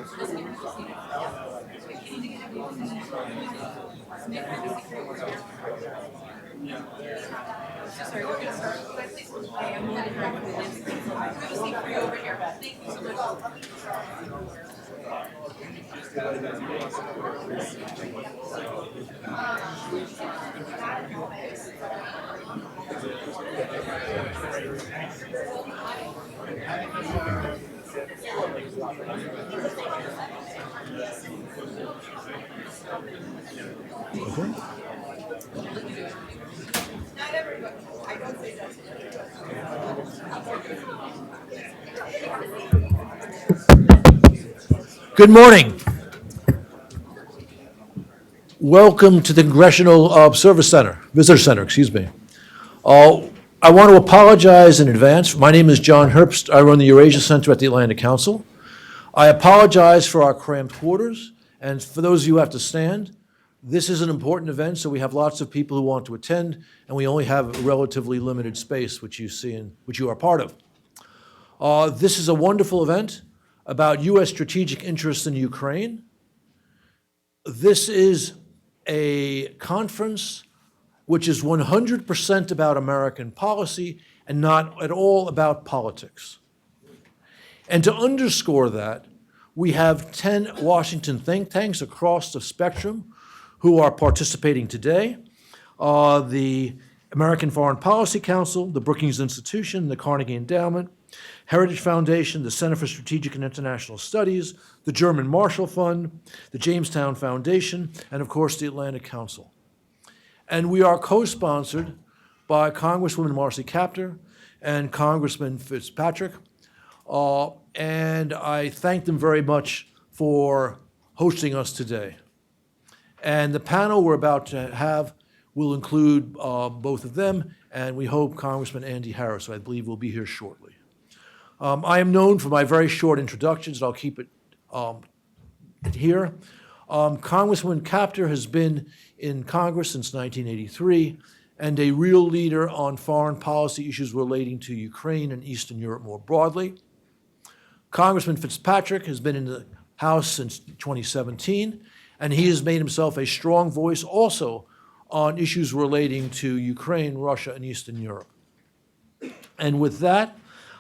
Sorry, we're going to start. I am going to direct the Nancy. Have a seat for you over here. Thank you so Not everybody. I don't say that. Good morning. Welcome to the Congressional Visitor Center, excuse me. I want to apologize in advance. My name is John Herbst. I run the Eurasia Center at the Atlantic Council. I apologize for our cramped quarters, and for those of you who have to stand, this is an important event, so we have lots of people who want to attend, and we only have a relatively limited space, which you see and which you are part of. This is a wonderful event about U.S. strategic interests in Ukraine. This is a conference which is 100% about American policy and not at all about politics. And to underscore that, we have 10 Washington think tanks across the spectrum who are participating today. The American Foreign Policy Council, the Brookings Institution, the Carnegie Endowment, Heritage Foundation, the Center for Strategic and International Studies, the German Marshall Fund, the Jamestown Foundation, and of course the Atlantic Council. And we are co-sponsored by Congresswoman Marcy Kaptur and Congressman Fitzpatrick, and I thank them very much for hosting us today. And the panel we're about to have will include both of them, and we hope Congressman Andy Harris, who I believe will be here shortly. I am known for my very short introductions, and I'll keep it here. Congresswoman Kaptur has been in Congress since 1983 and a real leader on foreign policy issues relating to Ukraine and Eastern Europe more broadly. Congressman Fitzpatrick has been in the House since 2017, and he has made himself a strong voice also on issues relating to Ukraine, Russia, and Eastern Europe. And with that,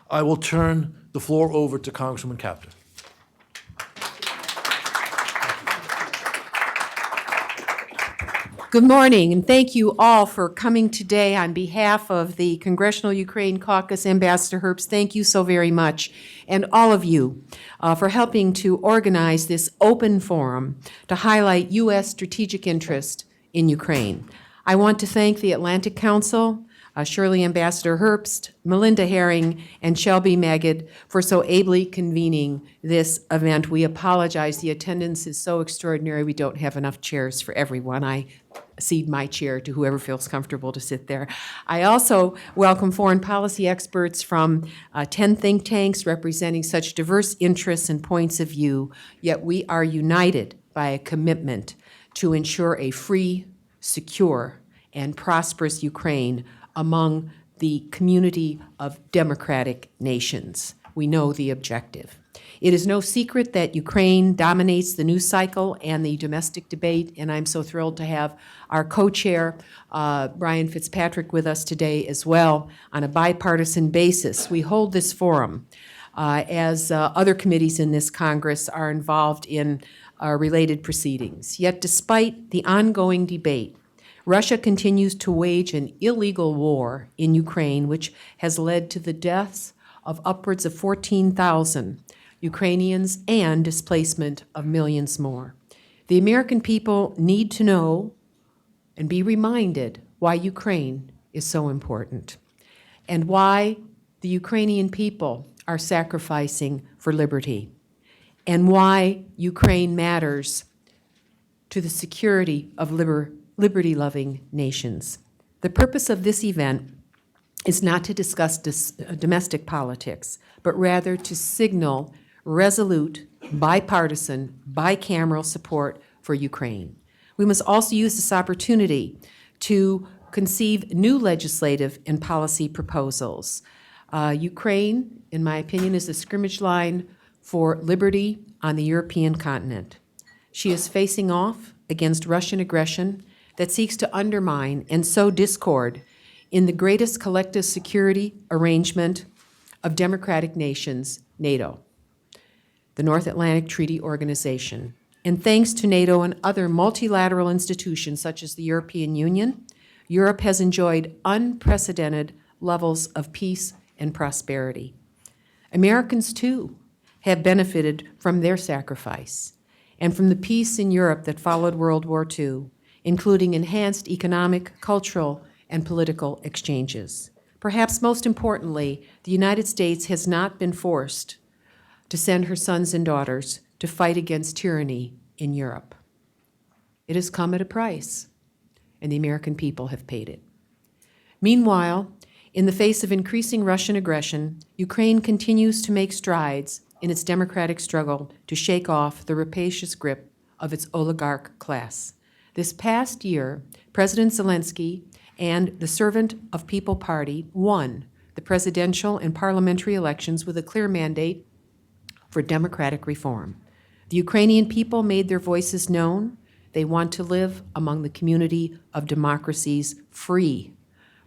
I will turn the floor over to Congresswoman Kaptur. Good morning, and thank you all for coming today on behalf of the Congressional Ukraine Caucus. Ambassador Herbst, thank you so very much, and all of you for helping to organize this open forum to highlight U.S. strategic interest in Ukraine. I want to thank the Atlantic Council, Shirley Ambassador Herbst, Melinda Herring, and Shelby Magid for so ably convening this event. We apologize. The attendance is so extraordinary. We don't have enough chairs for everyone. I cede my chair to whoever feels comfortable to sit there. I also welcome foreign policy experts from 10 think tanks representing such diverse interests and points of view, yet we are united by a commitment to ensure a free, secure, and prosperous Ukraine among the community of democratic nations. We know the objective. It is no secret that Ukraine dominates the news cycle and the domestic debate, and I'm so thrilled to have our co-chair, Brian Fitzpatrick, with us today as well on a bipartisan basis. We hold this forum as other committees in this Congress are involved in related proceedings. Yet despite the ongoing debate, Russia continues to wage an illegal war in Ukraine, which has led to the deaths of upwards of 14,000 Ukrainians and displacement of millions more. The American people need to know and be reminded why Ukraine is so important and why the Ukrainian people are sacrificing for liberty and why Ukraine matters to the security of liberty-loving nations. The purpose of this event is not to discuss domestic politics, but rather to signal resolute, bipartisan, bicameral support for Ukraine. We must also use this opportunity to conceive new legislative and policy proposals. Ukraine, in my opinion, is the scrimmage line for liberty on the European continent. She is facing off against Russian aggression that seeks to undermine and sow discord in the greatest collective security arrangement of democratic nations, NATO, the North Atlantic Treaty Organization. And thanks to NATO and other multilateral institutions such as the European Union, Europe has enjoyed unprecedented levels of peace and prosperity. Americans, too, have benefited from their sacrifice and from the peace in Europe that followed World War II, including enhanced economic, cultural, and political exchanges. Perhaps most importantly, the United States has not been forced to send her sons and daughters to fight against tyranny in Europe. It has come at a price, and the American people have paid it. Meanwhile, in the face of increasing Russian aggression, Ukraine continues to make strides in its democratic struggle to shake off the rapacious grip of its oligarch class. This past year, President Zelensky and the Servant of People Party won the presidential and parliamentary elections with a clear mandate for democratic reform. The Ukrainian people made their voices known. They want to live among the community of democracies free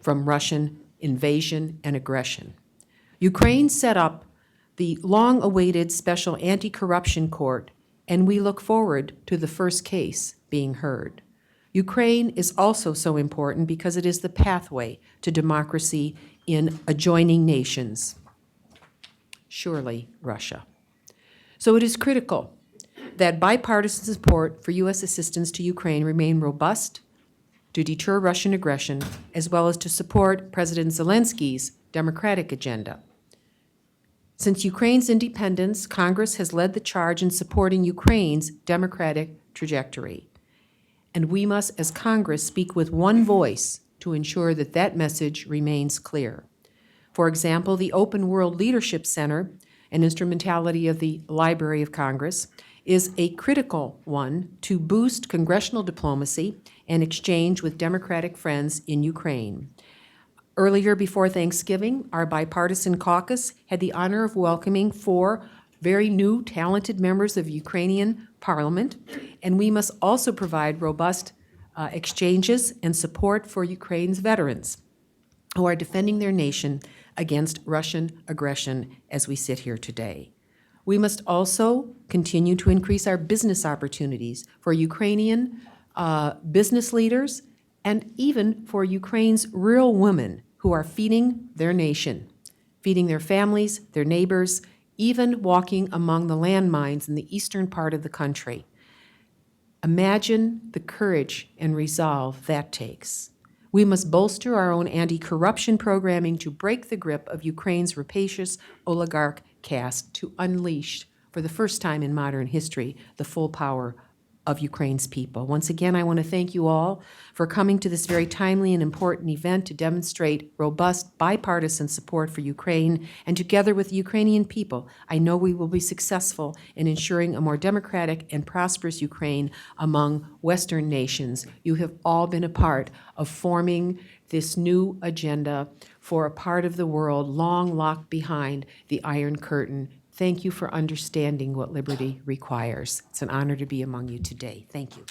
from Russian invasion and aggression. Ukraine set up the long-awaited Special Anti-Corruption Court, and we look forward to the first case being heard. Ukraine is also so important because it is the pathway to democracy in adjoining nations, surely Russia. So it is critical that bipartisan support for U.S. assistance to Ukraine remain robust to deter Russian aggression, as well as to support President Zelensky's democratic agenda. Since Ukraine's independence, Congress has led the charge in supporting Ukraine's democratic trajectory. And we must, as Congress, speak with one voice to ensure that that message remains clear. For example, the Open World Leadership Center, an instrumentality of the Library of Congress, is a critical one to boost congressional diplomacy and exchange with democratic friends in Ukraine. Earlier, before Thanksgiving, our bipartisan caucus had the honor of welcoming 4 very new, talented members of Ukrainian Parliament, and we must also provide robust exchanges and support for Ukraine's veterans who are defending their nation against Russian aggression as we sit here today. We must also continue to increase our business opportunities for Ukrainian business leaders and even for Ukraine's real women who are feeding their nation, feeding their families, their neighbors, even walking among the landmines in the eastern part of the country. Imagine the courage and resolve that takes. We must bolster our own anti-corruption programming to break the grip of Ukraine's rapacious oligarch caste, to unleash, for the first time in modern history, the full power of Ukraine's people. Once again, I want to thank you all for coming to this very timely and important event to demonstrate robust bipartisan support for Ukraine, and together with the Ukrainian people, I know we will be successful in ensuring a more democratic and prosperous Ukraine among Western nations. You have all been a part of forming this new agenda for a part of the world long locked behind the Iron Curtain. Thank you for understanding what liberty requires. It's an honor to be among you today. Thank you.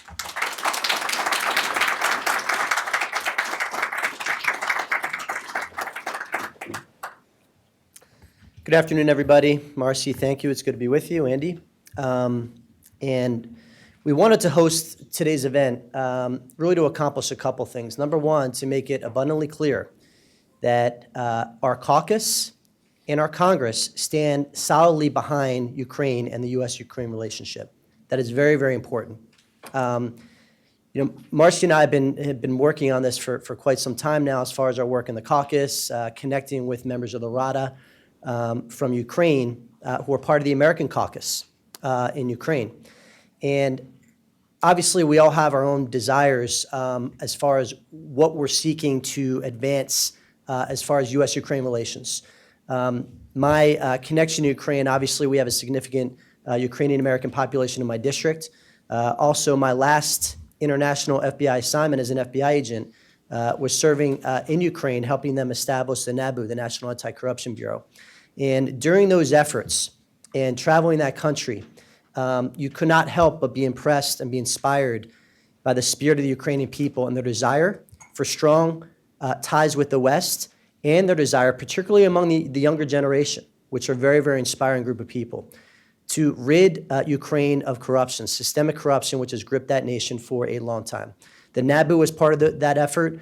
Good afternoon, everybody. Marcy, thank you. It's good to be with you, Andy. And we wanted to host today's event really to accomplish a couple things. Number one, to make it abundantly clear that our caucus and our Congress stand solidly behind Ukraine and the U.S.-Ukraine relationship. That is very, very important. Marcy and I have been working on this for quite some time now, as far as our work in the caucus, connecting with members of the Rada from Ukraine who are part of the American caucus in Ukraine. And obviously, we all have our own desires as far as what we're seeking to advance as far as U.S.-Ukraine relations. My connection to Ukraine, obviously, we have a significant Ukrainian-American population in my district. Also, my last international FBI assignment as an FBI agent was serving in Ukraine, helping them establish the NABU, the National Anti-Corruption Bureau. And during those efforts, And traveling that country, you could not help but be impressed and be inspired by the spirit of the Ukrainian people and their desire for strong ties with the West, and their desire, particularly among the younger generation, which are a very, very inspiring group of people, to rid Ukraine of corruption, systemic corruption, which has gripped that nation for a long time. The NABU was part of that effort.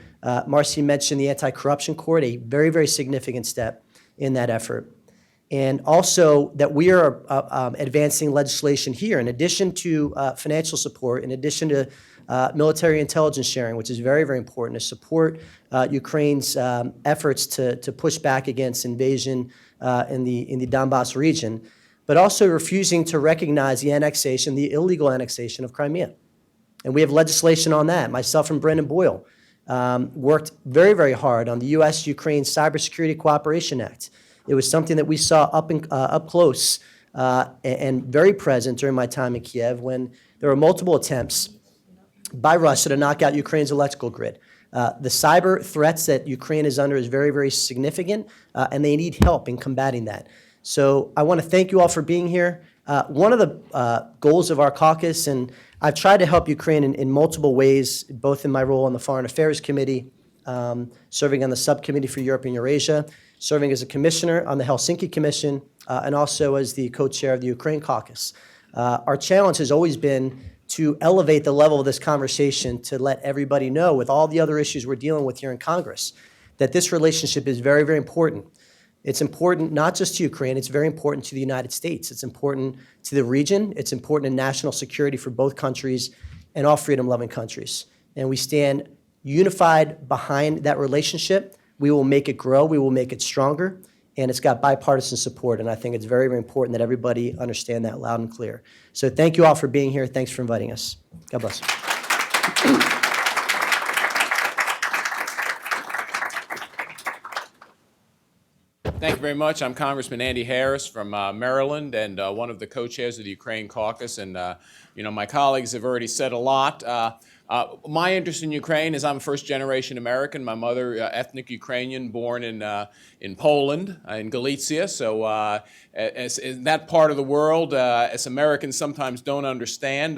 Marcy mentioned the Anti-Corruption Court, a very, very significant step in that effort. And also that we are advancing legislation here, in addition to financial support, in addition to military intelligence sharing, which is very, very important to support Ukraine's efforts to push back against invasion in the Donbass region, but also refusing to recognize the annexation, the illegal annexation of Crimea. And we have legislation on that. Myself and Brendan Boyle worked very, very hard on the U.S.-Ukraine Cybersecurity Cooperation Act. It was something that we saw up close and very present during my time in Kiev, when there were multiple attempts by Russia to knock out Ukraine's electrical grid. The cyber threats that Ukraine is under is very, very significant, and they need help in combating that. So I want to thank you all for being here. One of the goals of our caucus, and I've tried to help Ukraine in multiple ways, both in my role on the Foreign Affairs Committee, serving on the Subcommittee for Europe and Eurasia, serving as a commissioner on the Helsinki Commission, and also as the co-chair of the Ukraine caucus. Our challenge has always been to elevate the level of this conversation, to let everybody know, with all the other issues we're dealing with here in Congress, that this relationship is very, very important. It's important not just to Ukraine, it's very important to the United States. It's important to the region. It's important in national security for both countries and all freedom-loving countries. And we stand unified behind that relationship. We will make it grow. We will make it stronger. And it's got bipartisan support. And I think it's very, very important that everybody understand that loud and clear. So thank you all for being here. Thanks for inviting us. God bless you. Thank you very much. I'm Congressman Andy Harris from Maryland, and one of the co-chairs of the Ukraine caucus. And my colleagues have already said a lot. My interest in Ukraine is I'm a first-generation American. My mother, ethnic Ukrainian, born in Poland, in Galicia. So as in that part of the world, as Americans sometimes don't understand,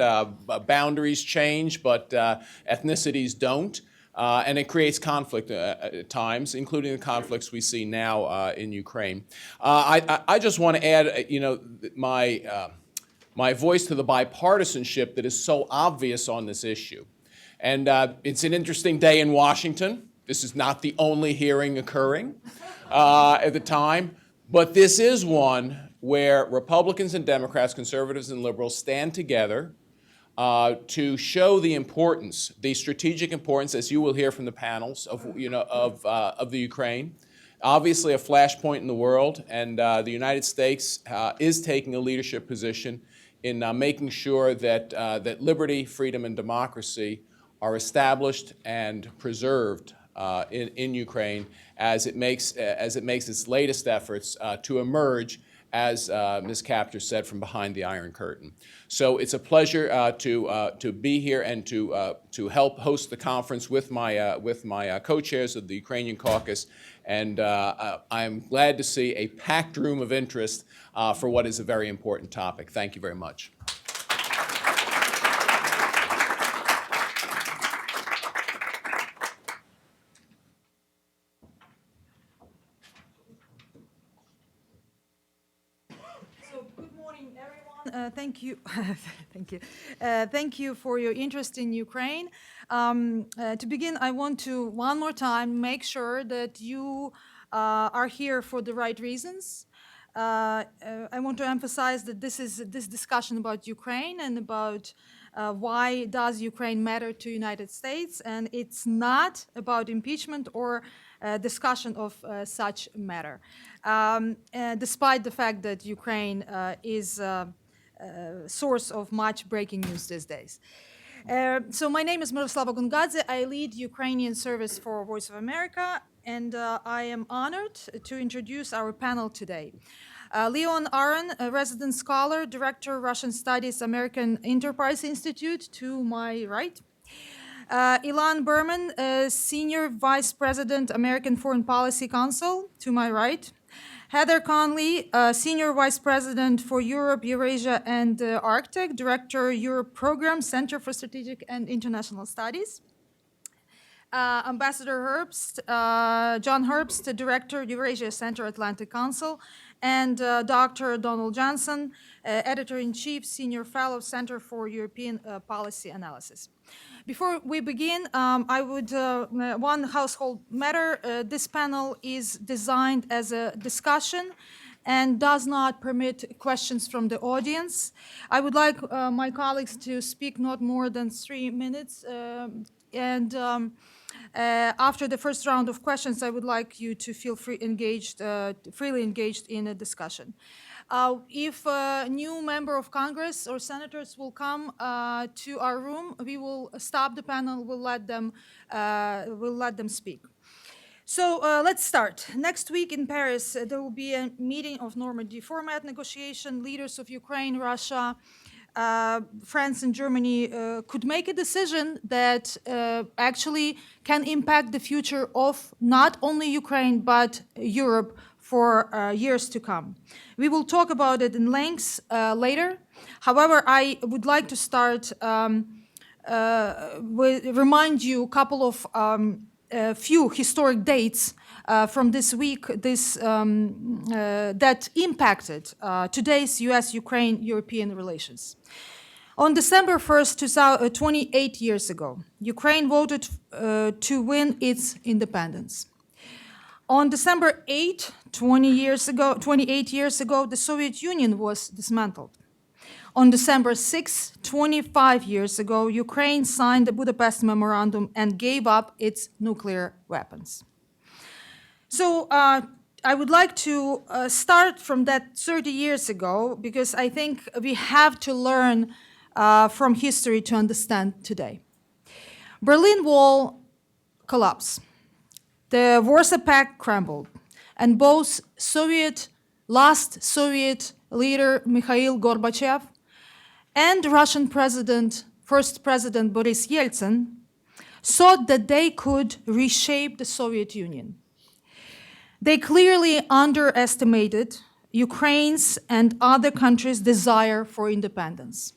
boundaries change, but ethnicities don't. And it creates conflict at times, including the conflicts we see now in Ukraine. I just want to add, my voice to the bipartisanship that is so obvious on this issue. And it's an interesting day in Washington. This is not the only hearing occurring at the time, but this is one where Republicans and Democrats, conservatives and liberals stand together to show the importance, the strategic importance, as you will hear from the panels, of the Ukraine. Obviously, a flashpoint in the world, and the United States is taking a leadership position in making sure that that liberty, freedom, and democracy are established and preserved in Ukraine as it makes its latest efforts to emerge, as Ms. Capter said, from behind the Iron Curtain. So it's a pleasure to be here and to help host the conference with my co-chairs of the Ukrainian caucus, and I'm glad to see a packed room of interest for what is a very important topic. Thank you very much. Thank you. Thank you. Thank you for your interest in Ukraine. To begin, I want to one more time make sure that you are here for the right reasons. I want to emphasize that this discussion about Ukraine and about why does Ukraine matter to United States, and it's not about impeachment or discussion of such matter, despite the fact that Ukraine is source of much breaking news these days. So my name is Miroslava Gungadze. I lead Ukrainian service for Voice of America, and I am honored to introduce our panel today. Leon Aron, a resident scholar, director, Russian Studies, American Enterprise Institute, to my right. Ilan Berman, senior vice president, American Foreign Policy Council, to my right. Heather Conley, Senior Vice President for Europe, Eurasia, and Arctic, Director, Europe Program, Center for Strategic and International Studies. Ambassador Herbst, John Herbst, the Director, Eurasia Center, Atlantic Council, and Dr. Donald Johnson, Editor-in-Chief, Senior Fellow, Center for European Policy Analysis. Before we begin, I would, one household matter, this panel is designed as a discussion and does not permit questions from the audience. I would like my colleagues to speak not more than 3 minutes, after the first round of questions, I would like you to feel freely engaged in a discussion. If a new member of Congress or senators will come to our room, we will stop the panel. We'll let them speak. So let's start. Next week in Paris, there will be a meeting of Normandy format negotiation. Leaders of Ukraine, Russia, France and Germany could make a decision that actually can impact the future of not only Ukraine, but Europe for years to come. We will talk about it in length later. However, I would like to start remind you a couple of few historic dates from this week that impacted today's US-Ukraine-European relations. On December 1st, 28 years ago, Ukraine voted to win its independence. On December 8, 28 years ago, the Soviet Union was dismantled. On December 6, 25 years ago, Ukraine signed the Budapest Memorandum and gave up its nuclear weapons. So I would like to start from that 30 years ago, because I think we have to learn from history to understand today. Berlin Wall collapsed. The Warsaw Pact crumbled, and both last Soviet leader Mikhail Gorbachev and Russian first President Boris Yeltsin thought that they could reshape the Soviet Union. They clearly underestimated Ukraine's and other countries' desire for independence.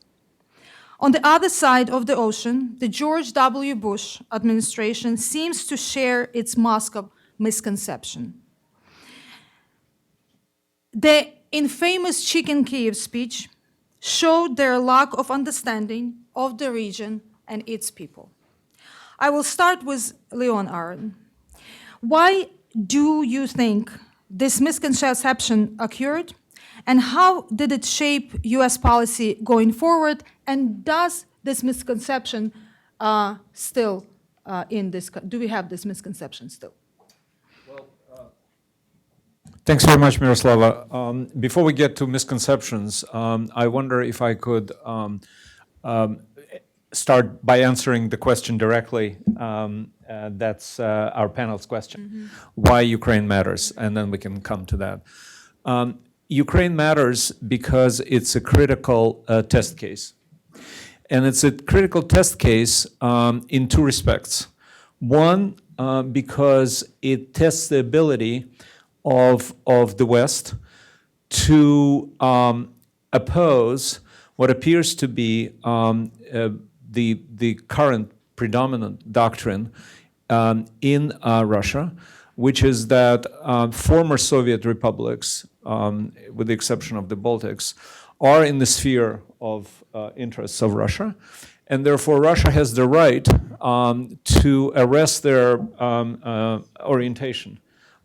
On the other side of the ocean, the George W. Bush administration seems to share its Moscow misconception. The infamous Chicken Kyiv speech showed their lack of understanding of the region and its people. I will start with Leon Aron. Why do you think this misconception occurred, and how did it shape US policy going forward, and does this misconception still do we have this misconception still? Thanks very much, Miroslava. Before we get to misconceptions, I wonder if I could start by answering the question directly. That's our panel's question, why Ukraine matters, and then we can come to that. Ukraine matters because it's a critical test case. And it's a critical test case in two respects. One, because it tests the ability of the West to oppose what appears to be the current predominant doctrine in Russia, which is that former Soviet republics, with the exception of the Baltics, are in the sphere of interests of Russia, and therefore Russia has the right to arrest their orientation,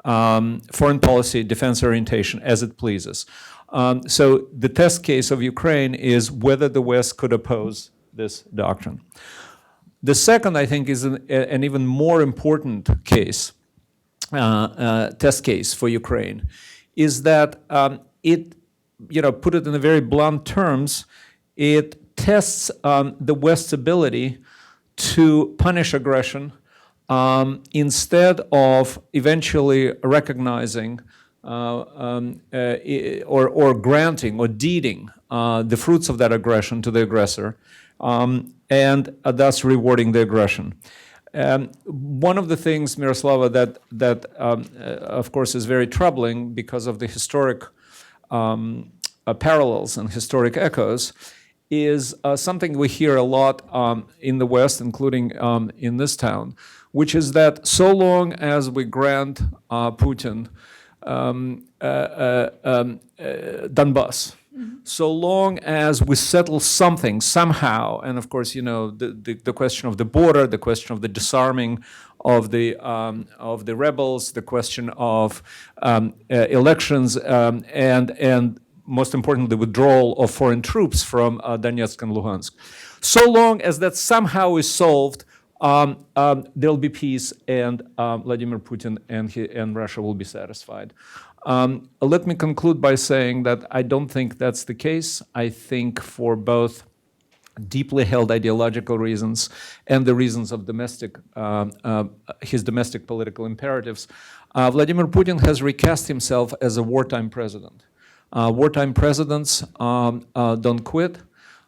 foreign policy, defense orientation, as it pleases. So the test case of Ukraine is whether the West could oppose this doctrine. The second, I think, is an even more important case, test case for Ukraine, is that it, put it in a very blunt terms, it tests the West's ability to punish aggression instead of eventually recognizing or granting or deeding the fruits of that aggression to the aggressor, and thus rewarding the aggression. One of the things, Miroslava, that of course is very troubling because of the historic parallels and historic echoes is something we hear a lot in the West, including in this town, which is that so long as we grant Putin Donbass, so long as we settle something somehow, and of course, the question of the border, the question of the disarming of the rebels, the question of elections, and most importantly, the withdrawal of foreign troops from Donetsk and Luhansk. So long as that somehow is solved, there'll be peace, and Vladimir Putin and Russia will be satisfied. Let me conclude by saying that I don't think that's the case. I think for both deeply held ideological reasons and the reasons of his domestic political imperatives, Vladimir Putin has recast himself as a wartime president. Wartime presidents don't quit.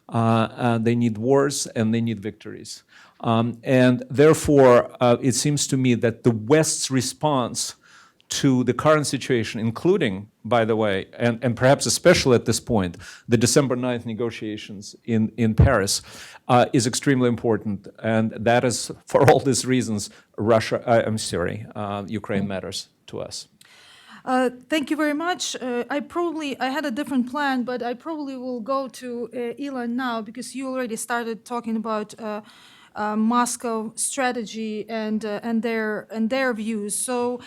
They need wars and they need victories. And therefore, it seems to me that the West's response to the current situation, including, by the way, and perhaps especially at this point, the December 9th negotiations in Paris, is extremely important. And that is, for all these reasons, Ukraine matters to us. Thank you very much. I had a different plan, but I probably will go to Elon now because you already started talking about Moscow strategy and their views. So,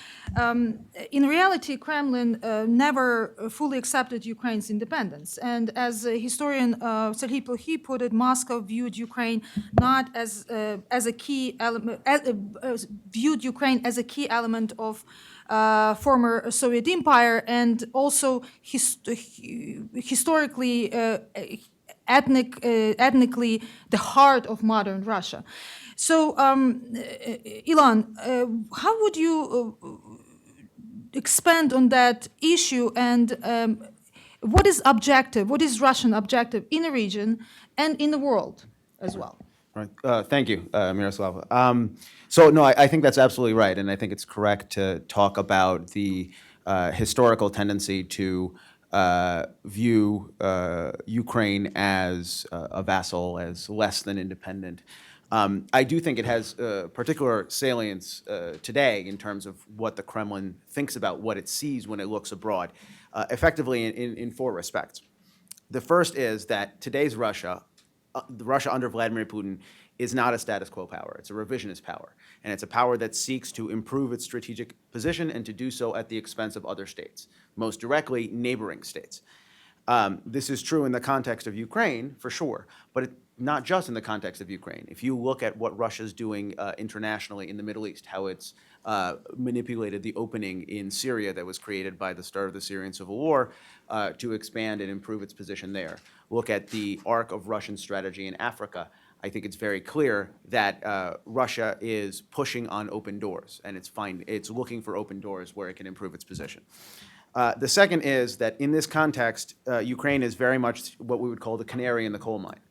in reality, Kremlin never fully accepted Ukraine's independence. And as historian Serhiy Plokhy put it, Moscow viewed Ukraine not as a key element, viewed Ukraine as a key element of former Soviet Empire, and also historically, ethnically, the heart of modern Russia. So, Elon, how would you expand on that issue, and what is Russian objective in the region and in the world as well? Right. Thank you, Miroslava. So no, I think that's absolutely right, and I think it's correct to talk about the historical tendency to view Ukraine as a vassal, as less than independent. I do think it has particular salience today in terms of what the Kremlin thinks about what it sees when it looks abroad, effectively in four respects. The first is that today's Russia, the Russia under Vladimir Putin, is not a status quo power. It's a revisionist power. And it's a power that seeks to improve its strategic position and to do so at the expense of other states, most directly neighboring states. This is true in the context of Ukraine, for sure, but not just in the context of Ukraine. If you look at what Russia's doing internationally in the Middle East, how it's manipulated the opening in Syria that was created by the start of the Syrian civil war to expand and improve its position there. Look at the arc of Russian strategy in Africa. I think it's very clear that Russia is pushing on open doors, and it's looking for open doors where it can improve its position. The second is that in this context, Ukraine is very much what we would call the canary in the coal mine.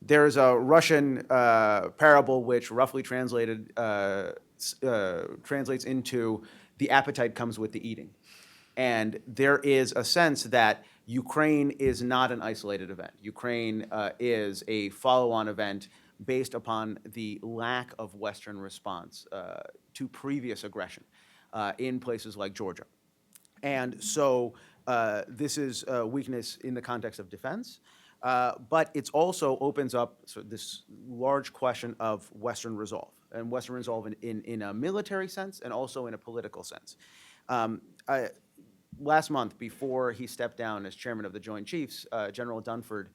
There's a Russian parable which roughly translated translates into the appetite comes with the eating. And there is a sense that Ukraine is not an isolated event. Ukraine is a follow-on event based upon the lack of Western response to previous aggression in places like Georgia. And so this is a weakness in the context of defense, but it also opens up this large question of Western resolve, and Western resolve in a military sense and also in a political sense. Last month, before he stepped down as chairman of the Joint Chiefs, General Dunford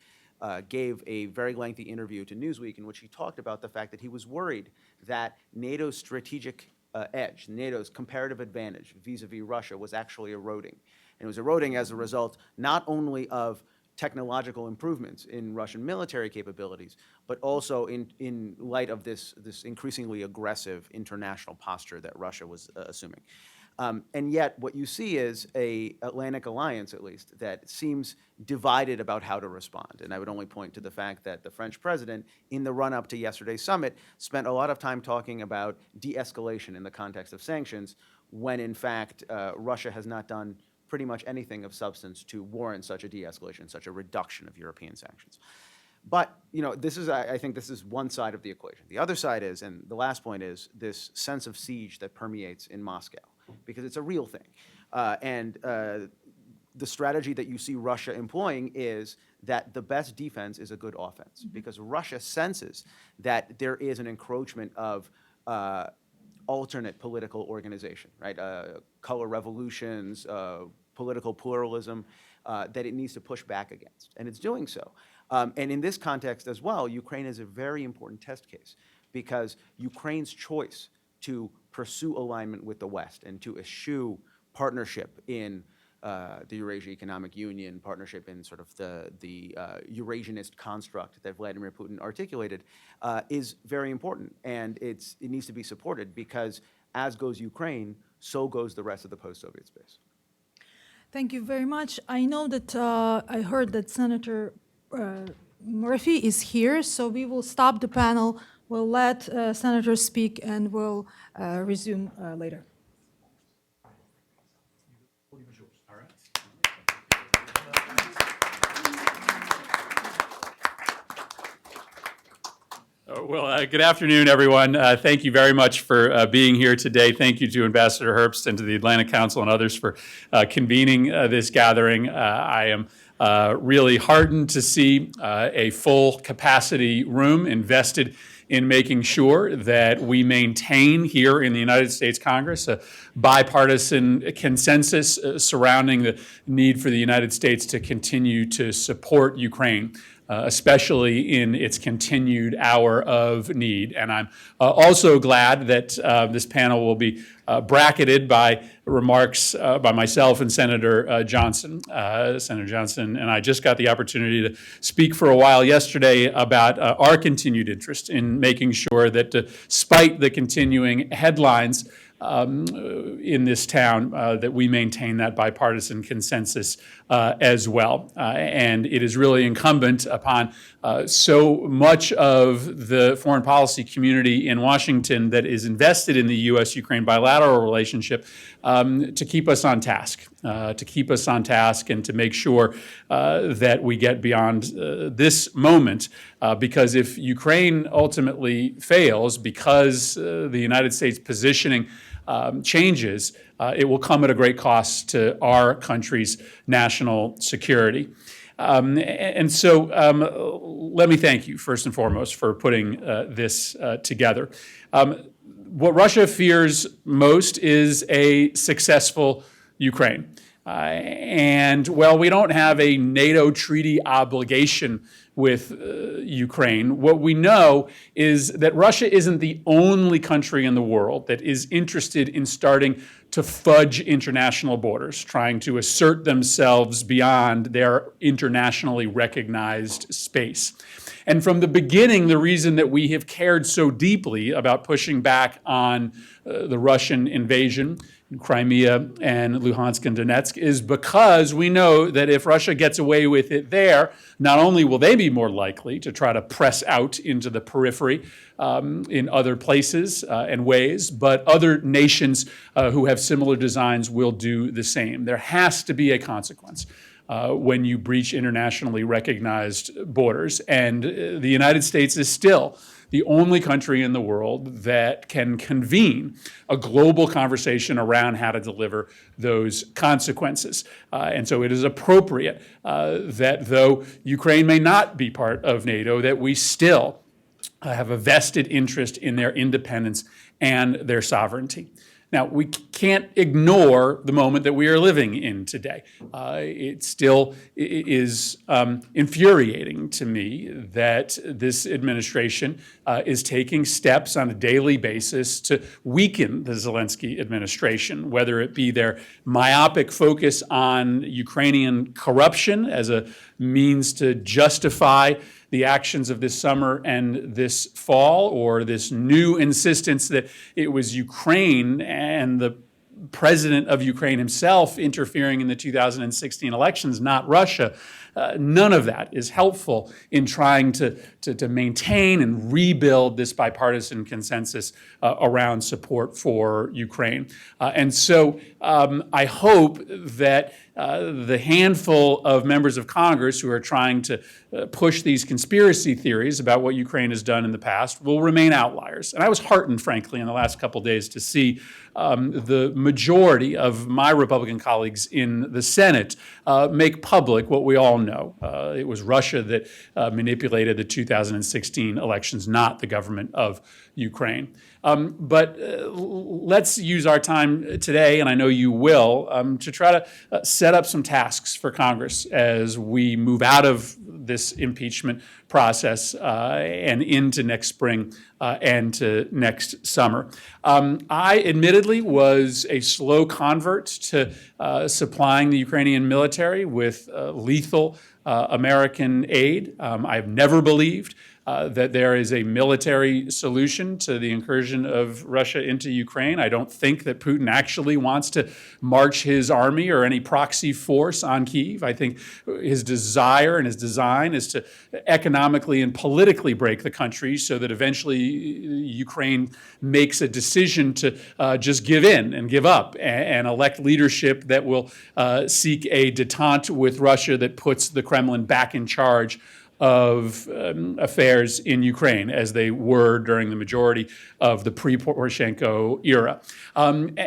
gave a very lengthy interview to Newsweek in which he talked about the fact that he was worried that NATO's strategic edge, NATO's comparative advantage vis-a-vis Russia was actually eroding. And it was eroding as a result not only of technological improvements in Russian military capabilities, but also in light of this increasingly aggressive international posture that Russia was assuming. And yet, what you see is a Atlantic alliance, at least, that seems divided about how to respond. And I would only point to the fact that the French president, in the run-up to yesterday's summit, spent a lot of time talking about de-escalation in the context of sanctions, when in fact Russia has not done pretty much anything of substance to warrant such a de-escalation, such a reduction of European sanctions. But this is, I think this is one side of the equation. The other side is, and the last point is, this sense of siege that permeates in Moscow, because it's a real thing. The strategy that you see Russia employing is that the best defense is a good offense, because Russia senses that there is an encroachment of alternate political organization, right? Color revolutions, political pluralism, that it needs to push back against, and it's doing so. And in this context as well, Ukraine is a very important test case, because Ukraine's choice to pursue alignment with the West and to eschew partnership in the Eurasia Economic Union, partnership in sort of the Eurasianist construct that Vladimir Putin articulated, is very important. And it needs to be supported, because as goes Ukraine, so goes the rest of the post-Soviet space. Thank you very much. I know that I heard that Senator Murphy is here, so we will stop the panel. We'll let senators speak, and we'll resume later. Well, good afternoon, everyone. Thank you very much for being here today. Thank you to Ambassador Herbst and to the Atlantic Council and others for convening this gathering. I am really heartened to see a full capacity room invested in making sure that we maintain here in the United States Congress a bipartisan consensus surrounding the need for the United States to continue to support Ukraine, especially in its continued hour of need. And I'm also glad that this panel will be bracketed by remarks by myself and Senator Johnson. Senator Johnson and I just got the opportunity to speak for a while yesterday about our continued interest in making sure that despite the continuing headlines in this town, that we maintain that bipartisan consensus as well. And it is really incumbent upon so much of the foreign policy community in Washington that is invested in the U.S.-Ukraine bilateral relationship to keep us on task, and to make sure that we get beyond this moment. Because if Ukraine ultimately fails, because the United States positioning changes, it will come at a great cost to our country's national security. And so let me thank you, first and foremost, for putting this together. What Russia fears most is a successful Ukraine. And while we don't have a NATO treaty obligation with Ukraine, what we know is that Russia isn't the only country in the world that is interested in starting to fudge international borders, trying to assert themselves beyond their internationally recognized space. And from the beginning, the reason that we have cared so deeply about pushing back on the Russian invasion in Crimea and Luhansk and Donetsk is because we know that if Russia gets away with it there, not only will they be more likely to try to press out into the periphery in other places and ways, but other nations who have similar designs will do the same. There has to be a consequence when you breach internationally recognized borders. And the United States is still the only country in the world that can convene a global conversation around how to deliver those consequences. And so it is appropriate that though Ukraine may not be part of NATO, that we still have a vested interest in their independence and their sovereignty. Now, we can't ignore the moment that we are living in today. It still is infuriating to me that this administration is taking steps on a daily basis to weaken the Zelensky administration, whether it be their myopic focus on Ukrainian corruption as a means to justify the actions of this summer and this fall, or this new insistence that it was Ukraine and the president of Ukraine himself interfering in the 2016 elections, not Russia. None of that is helpful in trying to maintain and rebuild this bipartisan consensus around support for Ukraine. And so I hope that the handful of members of Congress who are trying to push these conspiracy theories about what Ukraine has done in the past will remain outliers. And I was heartened, frankly, in the last couple of days to see the majority of my Republican colleagues in the Senate make public what we all know. It was Russia that manipulated the 2016 elections, not the government of Ukraine. But let's use our time today, and I know you will, to try to set up some tasks for Congress as we move out of this impeachment process and into next spring and to next summer. I admittedly was a slow convert to supplying the Ukrainian military with lethal American aid. I've never believed that there is a military solution to the incursion of Russia into Ukraine. I don't think that Putin actually wants to march his army or any proxy force on Kyiv. I think his desire and his design is to economically and politically break the country so that eventually Ukraine makes a decision to just give in and give up and elect leadership that will seek a detente with Russia that puts the Kremlin back in charge of affairs in Ukraine, as they were during the majority of the pre-Poroshenko era. And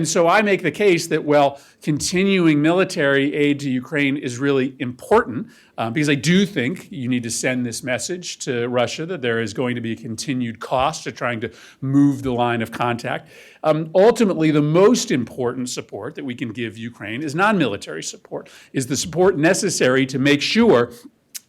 so I make the case that, well, continuing military aid to Ukraine is really important because I do think you need to send this message to Russia that there is going to be a continued cost to trying to move the line of contact. Ultimately, the most important support that we can give Ukraine is non-military support, is the support necessary to make sure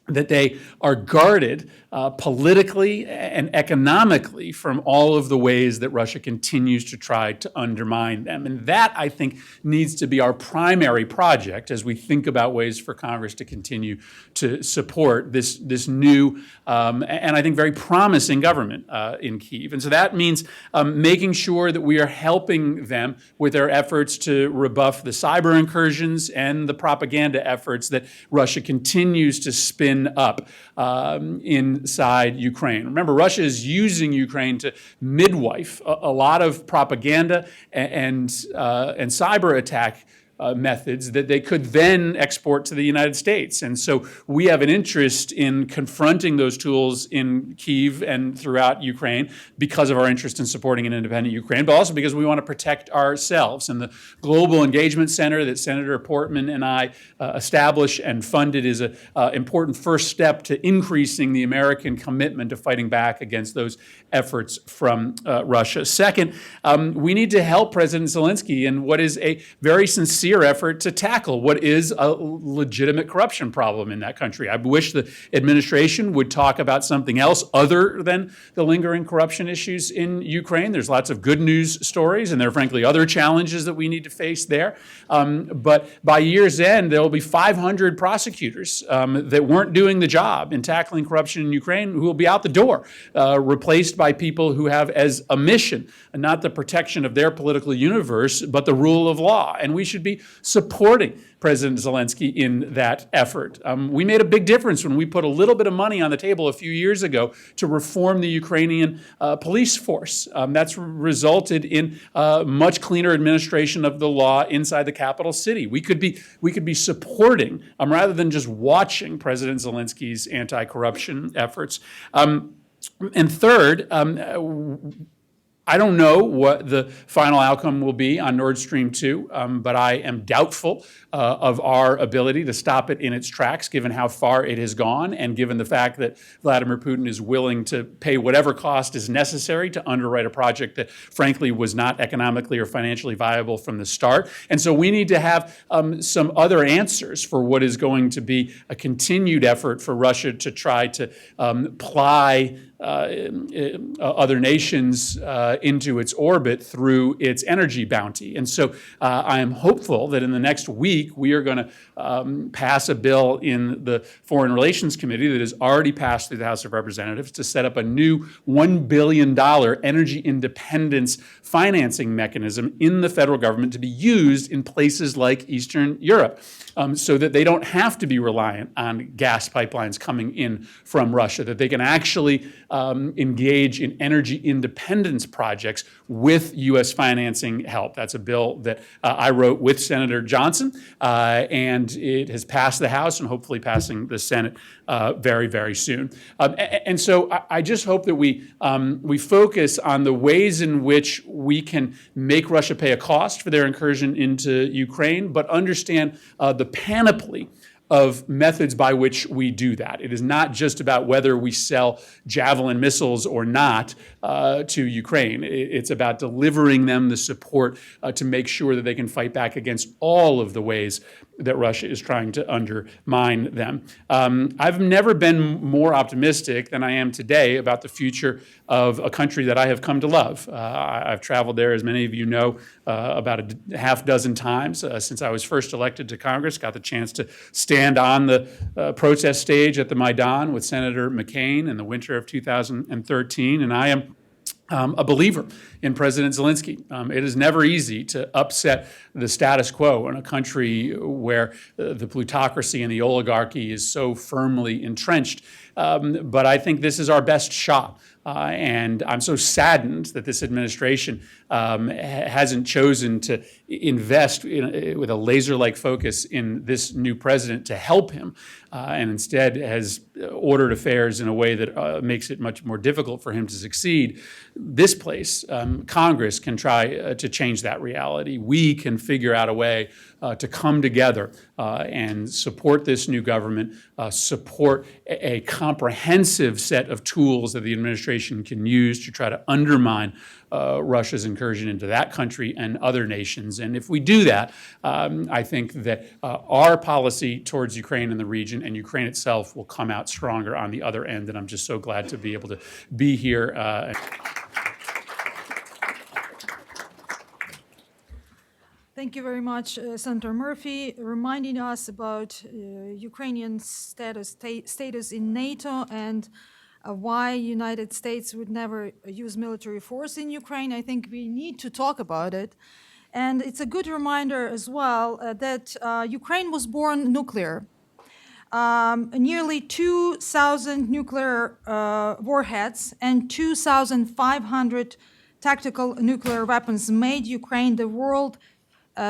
that they are guarded politically and economically from all of the ways that Russia continues to try to undermine them. And that, I think, needs to be our primary project as we think about ways for Congress to continue to support this new and I think very promising government in Kyiv. And so that means making sure that we are helping them with their efforts to rebuff the cyber incursions and the propaganda efforts that Russia continues to spin up inside Ukraine. Remember, Russia is using Ukraine to midwife a lot of propaganda and cyber attack methods that they could then export to the United States. And so we have an interest in confronting those tools in Kyiv and throughout Ukraine because of our interest in supporting an independent Ukraine, but also because we want to protect ourselves. And the Global Engagement Center that Senator Portman and I established and funded is an important first step to increasing the American commitment to fighting back against those efforts from Russia. Second, we need to help President Zelensky in what is a very sincere effort to tackle what is a legitimate corruption problem in that country. I wish the administration would talk about something else other than the lingering corruption issues in Ukraine. There's lots of good news stories, and there are frankly other challenges that we need to face there. But by year's end, there will be 500 prosecutors that weren't doing the job in tackling corruption in Ukraine who will be out the door, replaced by people who have as a mission not the protection of their political universe, but the rule of law. And we should be supporting President Zelensky in that effort. We made a big difference when we put a little bit of money on the table a few years ago to reform the Ukrainian police force. That's resulted in much cleaner administration of the law inside the capital city. We could be supporting, rather than just watching, President Zelensky's anti-corruption efforts. And third, I don't know what the final outcome will be on Nord Stream 2, but I am doubtful of our ability to stop it in its tracks, given how far it has gone and given the fact that Vladimir Putin is willing to pay whatever cost is necessary to underwrite a project that, frankly, was not economically or financially viable from the start. And so we need to have some other answers for what is going to be a continued effort for Russia to try to ply other nations into its orbit through its energy bounty. And so I am hopeful that in the next week we are going to pass a bill in the Foreign Relations Committee that has already passed through the House of Representatives to set up a new $1 billion energy independence financing mechanism in the federal government to be used in places like Eastern Europe, so that they don't have to be reliant on gas pipelines coming in from Russia, that they can actually engage in energy independence projects with U.S. financing help. That's a bill that I wrote with Senator Johnson, and it has passed the House and hopefully passing the Senate very, very soon. And so I just hope that we focus on the ways in which we can make Russia pay a cost for their incursion into Ukraine, but understand the panoply of methods by which we do that. It is not just about whether we sell Javelin missiles or not to Ukraine. It's about delivering them the support to make sure that they can fight back against all of the ways that Russia is trying to undermine them. I've never been more optimistic than I am today about the future of a country that I have come to love. I've traveled there, as many of you know, about a half dozen times since I was first elected to Congress, got the chance to stand on the protest stage at the Maidan with Senator McCain in the winter of 2013, and I am a believer in President Zelensky. It is never easy to upset the status quo in a country where the plutocracy and the oligarchy is so firmly entrenched. But I think this is our best shot. And I'm so saddened that this administration hasn't chosen to invest with a laser-like focus in this new president to help him, and instead has ordered affairs in a way that makes it much more difficult for him to succeed. This place, Congress, can try to change that reality. We can figure out a way to come together and support this new government, support a comprehensive set of tools that the administration can use to try to undermine Russia's incursion into that country and other nations. And if we do that, I think that our policy towards Ukraine and the region and Ukraine itself will come out stronger on the other end. And I'm just so glad to be able to be here. Thank you very much, Senator Murphy, reminding us about Ukrainian status in NATO and why United States would never use military force in Ukraine. I think we need to talk about it. And it's a good reminder as well that Ukraine was born nuclear. Nearly 2,000 nuclear warheads and 2,500 tactical nuclear weapons made Ukraine the world's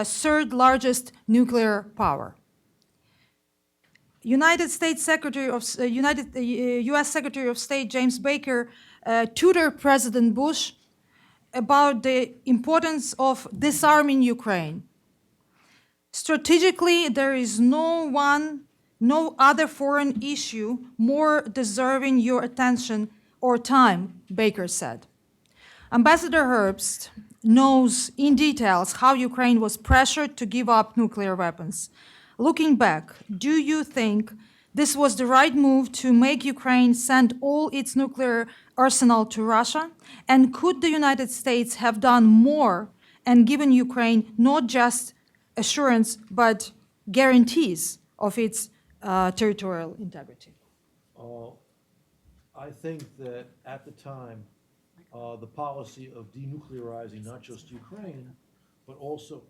third largest nuclear power. U.S. Secretary of State James Baker tutored President Bush about the importance of disarming Ukraine. Strategically, there is no other foreign issue more deserving your attention or time, Baker said. Ambassador Herbst knows in details how Ukraine was pressured to give up nuclear weapons. Looking back, do you think this was the right move to make Ukraine send all its nuclear arsenal to Russia? And could the United States have done more and given Ukraine not just assurance, but guarantees of its territorial integrity? I think that at the time, the policy of denuclearizing not just Ukraine, but also,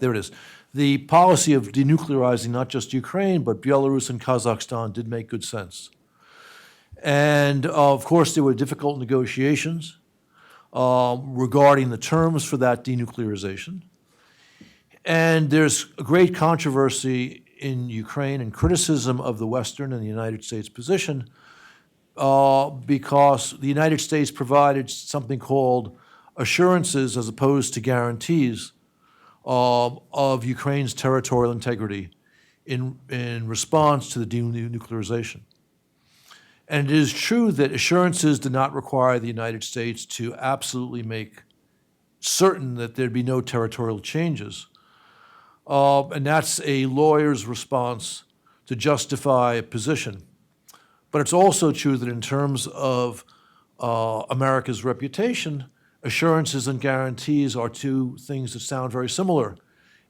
there it is. The policy of denuclearizing not just Ukraine, but Belarus and Kazakhstan did make good sense. And of course, there were difficult negotiations regarding the terms for that denuclearization. And there's a great controversy in Ukraine and criticism of the Western and the United States position because the United States provided something called assurances as opposed to guarantees of Ukraine's territorial integrity in response to the denuclearization. And it is true that assurances did not require the United States to absolutely make certain that there'd be no territorial changes. And that's a lawyer's response to justify a position. But it's also true that in terms of America's reputation, assurances and guarantees are two things that sound very similar.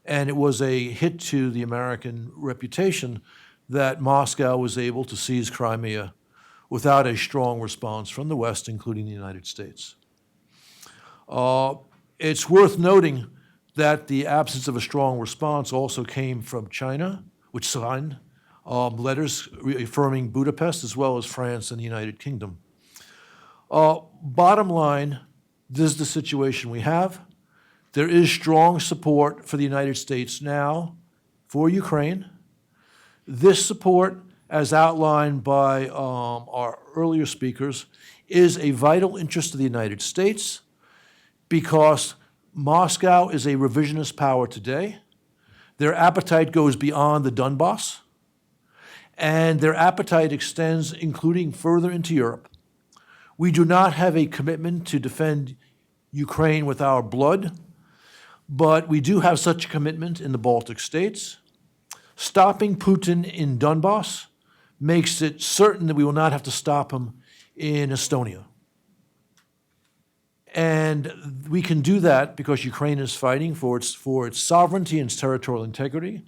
And it was a hit to the American reputation that Moscow was able to seize Crimea without a strong response from the West, including the United States. It's worth noting that the absence of a strong response also came from China, which signed letters reaffirming Budapest, as well as France and the United Kingdom. Bottom line, this is the situation we have. There is strong support for the United States now for Ukraine. This support, as outlined by our earlier speakers, is a vital interest of the United States because Moscow is a revisionist power today. Their appetite goes beyond the Donbass, and their appetite extends, including further into Europe. We do not have a commitment to defend Ukraine with our blood, but we do have such a commitment in the Baltic states. Stopping Putin in Donbass makes it certain that we will not have to stop him in Estonia. And we can do that because Ukraine is fighting for its sovereignty and its territorial integrity.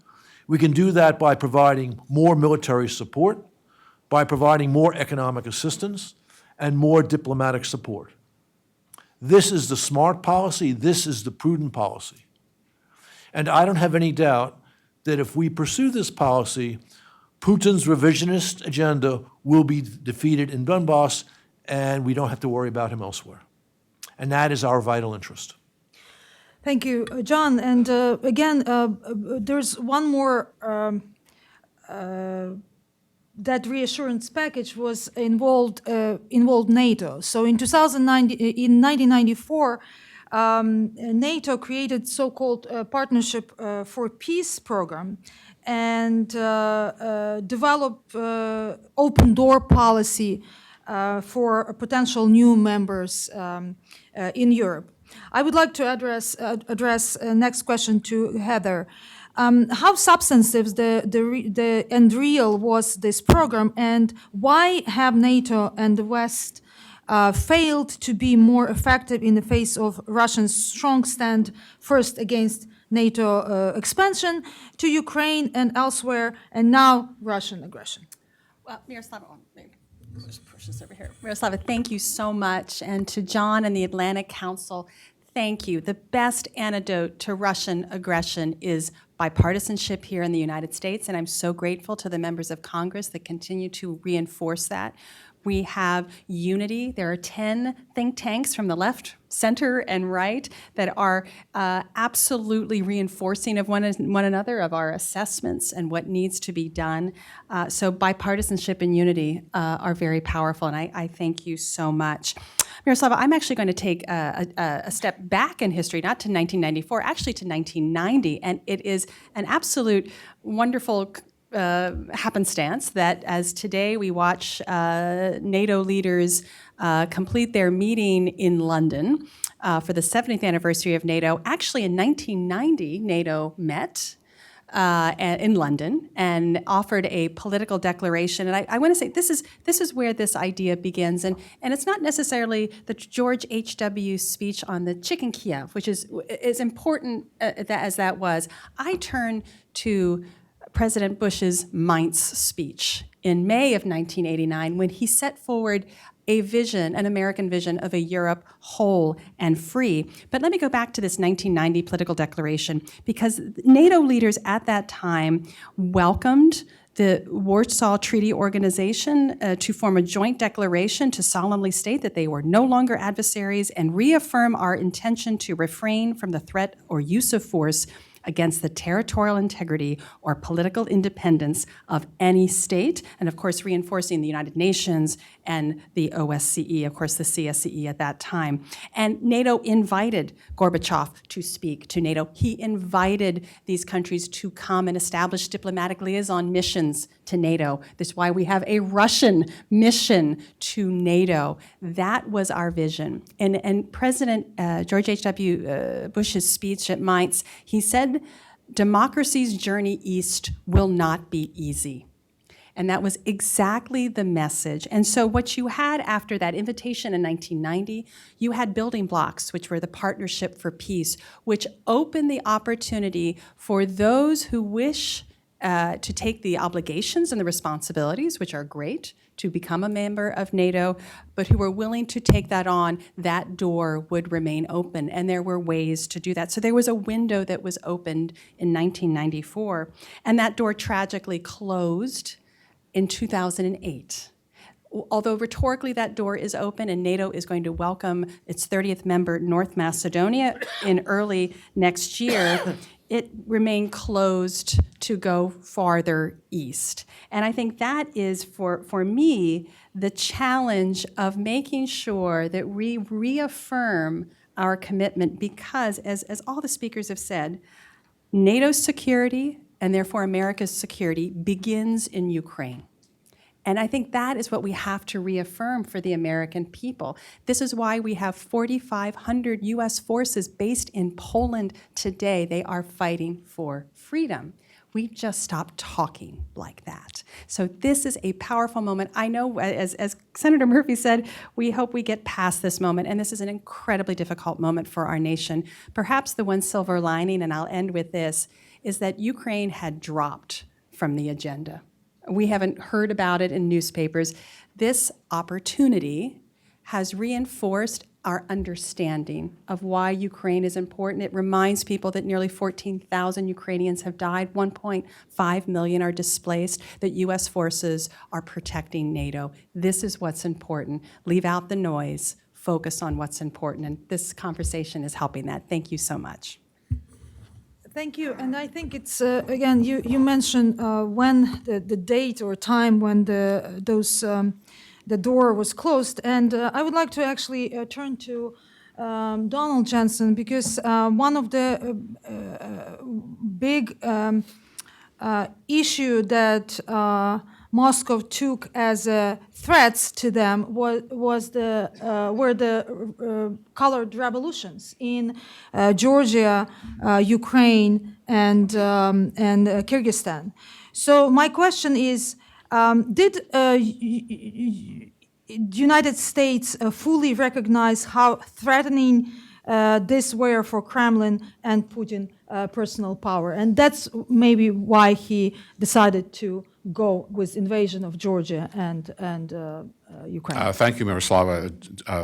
We can do that by providing more military support, by providing more economic assistance, and more diplomatic support. This is the smart policy. This is the prudent policy. And I don't have any doubt that if we pursue this policy, Putin's revisionist agenda will be defeated in Donbass, and we don't have to worry about him elsewhere. And that is our vital interest. Thank you, John. And again, there's one more that reassurance package was involved NATO. So in 1994, NATO created so-called Partnership for Peace program and developed open door policy for potential new members in Europe. I would like to address next question to Heather. How substantive and real was this program, and why have NATO and the West failed to be more effective in the face of Russia's strong stand, first against NATO expansion to Ukraine and elsewhere, and now Russian aggression? Well, Miroslava, maybe just push this over here. Miroslava, thank you so much, and to John and the Atlantic Council, thank you. The best antidote to Russian aggression is bipartisanship here in the United States, and I'm so grateful to the members of Congress that continue to reinforce that. We have unity. There are 10 think tanks from the left, center, and right that are absolutely reinforcing of one another, of our assessments and what needs to be done. So bipartisanship and unity are very powerful, and I thank you so much. Miroslava, I'm actually going to take a step back in history, not to 1994, actually to 1990, and it is an absolute wonderful happenstance that as today we watch NATO leaders complete their meeting in London for the 70th anniversary of NATO. Actually, in 1990, NATO met in London and offered a political declaration. And I want to say this is where this idea begins. And it's not necessarily the George H.W. speech on the chicken Kiev, which is as important as that was. I turn to President Bush's Mainz speech in May of 1989 when he set forward a vision, an American vision of a Europe whole and free. But let me go back to this 1990 political declaration because NATO leaders at that time welcomed the Warsaw Treaty Organization to form a joint declaration to solemnly state that they were no longer adversaries and reaffirm our intention to refrain from the threat or use of force against the territorial integrity or political independence of any state, and of course reinforcing the United Nations and the OSCE, of course the CSCE at that time. And NATO invited Gorbachev to speak to NATO. He invited these countries to come and establish diplomatic liaison missions to NATO. That's why we have a Russian mission to NATO. That was our vision. And President George H.W. Bush's speech at Mainz, he said, democracy's journey east will not be easy. And that was exactly the message. And so what you had after that invitation in 1990, you had building blocks, which were the Partnership for Peace, which opened the opportunity for those who wish to take the obligations and the responsibilities, which are great, to become a member of NATO, but who were willing to take that on, that door would remain open, and there were ways to do that. So there was a window that was opened in 1994, and that door tragically closed in 2008. Although rhetorically that door is open and NATO is going to welcome its 30th member, North Macedonia, in early next year, it remained closed to go farther east. And I think that is, for me, the challenge of making sure that we reaffirm our commitment because, as all the speakers have said, NATO's security, and therefore America's security, begins in Ukraine. And I think that is what we have to reaffirm for the American people. This is why we have 4,500 U.S. forces based in Poland today. They are fighting for freedom. We just stopped talking like that. So this is a powerful moment. I know, as Senator Murphy said, we hope we get past this moment, and this is an incredibly difficult moment for our nation. Perhaps the one silver lining, and I'll end with this, is that Ukraine had dropped from the agenda. We haven't heard about it in newspapers. This opportunity has reinforced our understanding of why Ukraine is important. It reminds people that nearly 14,000 Ukrainians have died, 1.5 million are displaced, that U.S. forces are protecting NATO. This is what's important. Leave out the noise, focus on what's important, and this conversation is helping that. Thank you so much. Thank you, and I think it's again. You mentioned when the date or time when the door was closed, and I would like to actually turn to Donald Jensen because one of the big issue that Moscow took as threats to them were the colored revolutions in Georgia, Ukraine, and Kyrgyzstan. So my question is, did the United States fully recognize how threatening this were for Kremlin and Putin personal power? And that's maybe why he decided to go with invasion of Georgia and Ukraine. Thank you, Miroslava.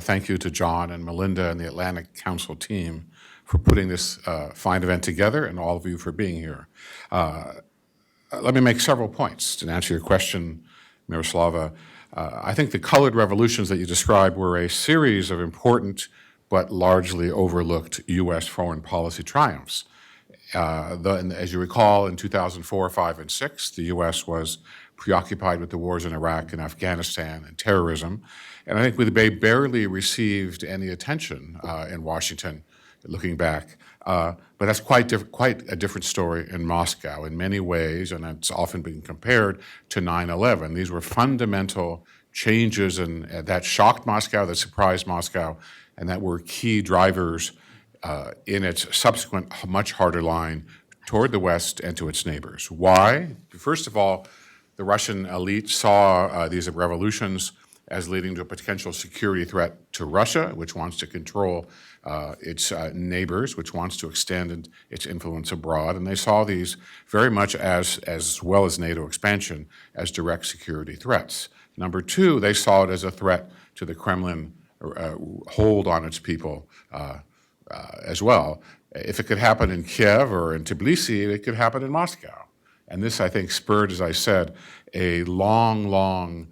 Thank you to John and Melinda and the Atlantic Council team for putting this fine event together, and all of you for being here. Let me make several points to answer your question, Miroslava. I think the colored revolutions that you described were a series of important but largely overlooked U.S. foreign policy triumphs. As you recall, in 2004, 5, and 6, the U.S. was preoccupied with the wars in Iraq and Afghanistan and terrorism, and I think we barely received any attention in Washington, looking back. But that's quite a different story in Moscow in many ways, and it's often been compared to 9/11. These were fundamental changes that shocked Moscow, that surprised Moscow, and that were key drivers in its subsequent much harder line toward the West and to its neighbors. Why? First of all, the Russian elite saw these revolutions as leading to a potential security threat to Russia, which wants to control its neighbors, which wants to extend its influence abroad. And they saw these very much as well as NATO expansion, as direct security threats. Number two, they saw it as a threat to the Kremlin hold on its people as well. If it could happen in Kiev or in Tbilisi, it could happen in Moscow. And this, I think, spurred, as I said, a long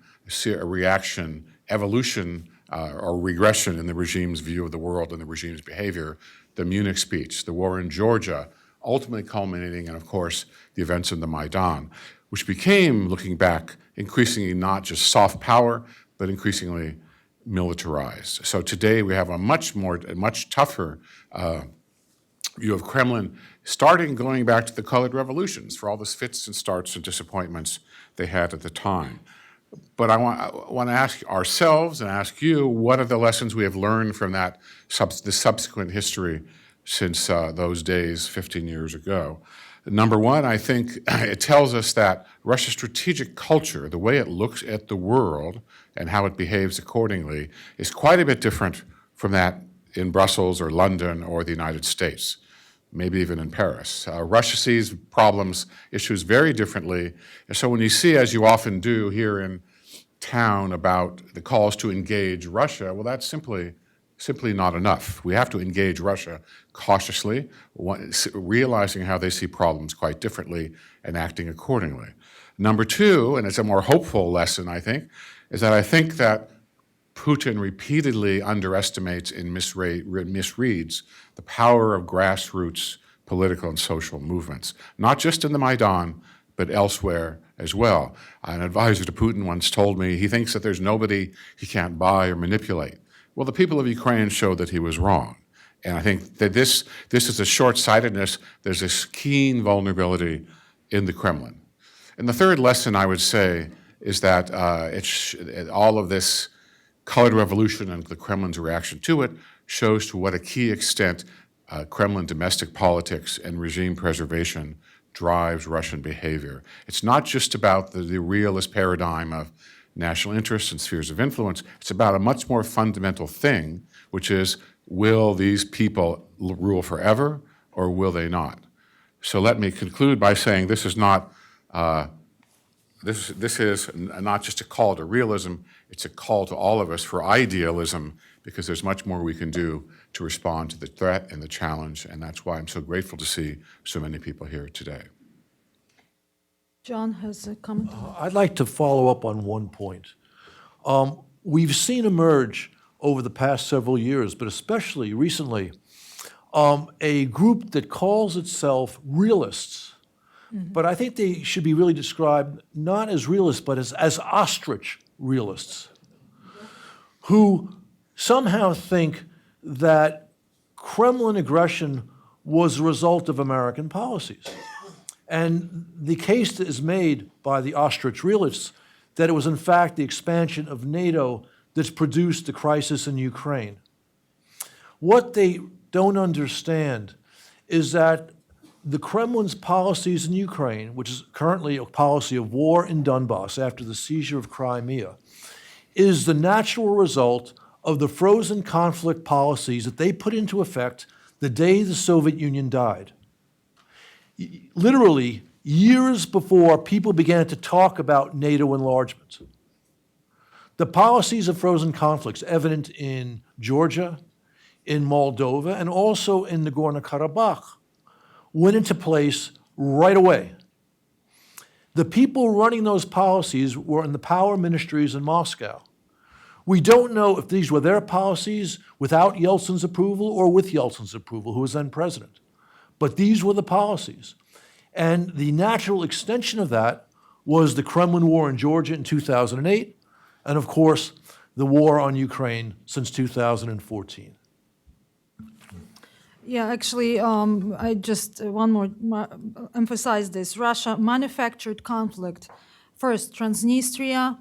reaction, evolution, or regression in the regime's view of the world and the regime's behavior. The Munich speech, the war in Georgia, ultimately culminating in, of course, the events in the Maidan, which became, looking back, increasingly not just soft power, but increasingly militarized. So today we have a much tougher view of Kremlin, going back to the colored revolutions for all the fits and starts and disappointments they had at the time. But I want to ask ourselves and ask you, what are the lessons we have learned from the subsequent history since those days 15 years ago? Number one, I think it tells us that Russia's strategic culture, the way it looks at the world and how it behaves accordingly, is quite a bit different from that in Brussels or London or the United States, maybe even in Paris. Russia sees problems, issues very differently. And so when you see, as you often do here in town, about the calls to engage Russia, well, that's simply not enough. We have to engage Russia cautiously, realizing how they see problems quite differently and acting accordingly. Number two, and it's a more hopeful lesson, I think, is that I think that Putin repeatedly underestimates and misreads the power of grassroots political and social movements, not just in the Maidan, but elsewhere as well. An advisor to Putin once told me he thinks that there's nobody he can't buy or manipulate. Well, the people of Ukraine showed that he was wrong. And I think that this is a short-sightedness. There's this keen vulnerability in the Kremlin. And the third lesson I would say is that all of this colored revolution and the Kremlin's reaction to it shows to what a key extent Kremlin domestic politics and regime preservation drives Russian behavior. It's not just about the realist paradigm of national interests and spheres of influence. It's about a much more fundamental thing, which is, will these people rule forever or will they not? So let me conclude by saying this is not just a call to realism, it's a call to all of us for idealism, because there's much more we can do to respond to the threat and the challenge, and that's why I'm so grateful to see so many people here today. John has a comment. I'd like to follow up on one point. We've seen emerge over the past several years, but especially recently, a group that calls itself realists. But I think they should be really described not as realists, but as ostrich realists, who somehow think that Kremlin aggression was a result of American policies. And the case that is made by the ostrich realists that it was in fact the expansion of NATO that's produced the crisis in Ukraine. What they don't understand is that the Kremlin's policies in Ukraine, which is currently a policy of war in Donbass after the seizure of Crimea, is the natural result of the frozen conflict policies that they put into effect the day the Soviet Union died. Literally, years before people began to talk about NATO enlargement. The policies of frozen conflicts evident in Georgia, in Moldova, and also in Nagorno-Karabakh went into place right away. The people running those policies were in the power ministries in Moscow. We don't know if these were their policies without Yeltsin's approval or with Yeltsin's approval, who was then president. But these were the policies. And the natural extension of that was the Kremlin war in Georgia in 2008, and of course, the war on Ukraine since 2014. Yeah, actually, I just one more emphasize this. Russia manufactured conflict. First, Transnistria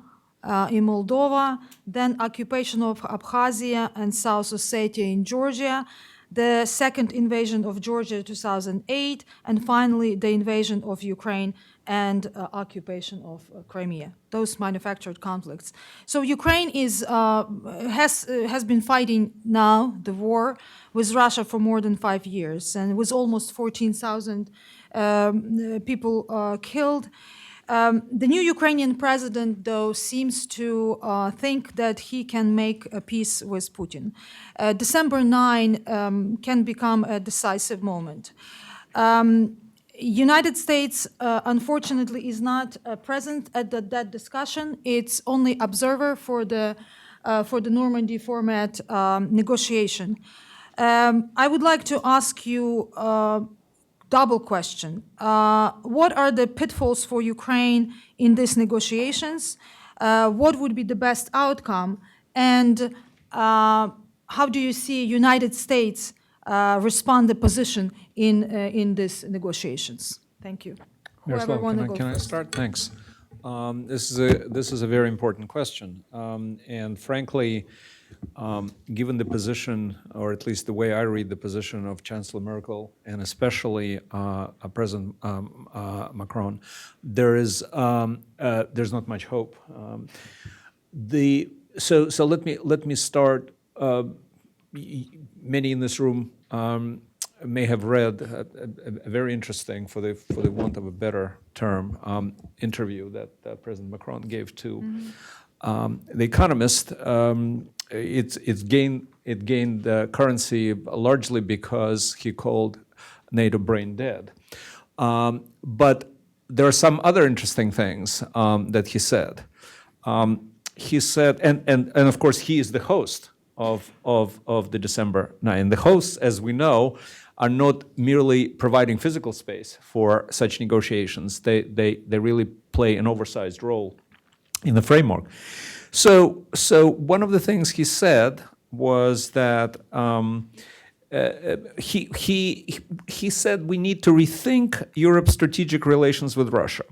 in Moldova, then occupation of Abkhazia and South Ossetia in Georgia, the second invasion of Georgia in 2008, and finally the invasion of Ukraine and occupation of Crimea. Those manufactured conflicts. So Ukraine has been fighting now the war with Russia for more than 5 years, and with almost 14,000 people killed. The new Ukrainian president, though, seems to think that he can make a peace with Putin. December 9 can become a decisive moment. United States, unfortunately, is not present at that discussion. It's only observer for the Normandy format negotiation. I would like to ask you double question. What are the pitfalls for Ukraine in these negotiations? What would be the best outcome? And how do you see United States respond the position in these negotiations? Thank you. Miroslav, wanna can I start? Thanks. This is a very important question, and frankly, given the position, or at least the way I read the position of Chancellor Merkel, and especially President Macron, there's not much hope. So let me start. Many in this room may have read a very interesting, for the want of a better term, interview that President Macron gave to The Economist. It gained currency largely because he called NATO brain dead. But there are some other interesting things that he said. He said, and of course he is the host of the December 9. The hosts, as we know, are not merely providing physical space for such negotiations. They really play an oversized role in the framework. So one of the things he said was that he said we need to rethink Europe's strategic relations with Russia.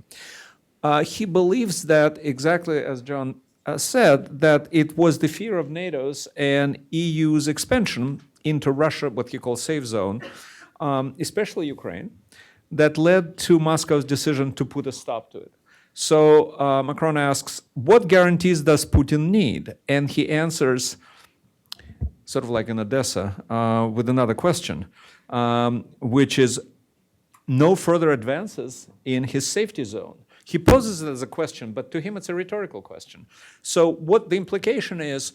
He believes that, exactly as John said, that it was the fear of NATO's and EU's expansion into Russia, what he calls safe zone, especially Ukraine, that led to Moscow's decision to put a stop to it. So Macron asks, what guarantees does Putin need? And he answers, sort of like in Odessa, with another question, which is no further advances in his safety zone. He poses it as a question, but to him it's a rhetorical question. So what the implication is,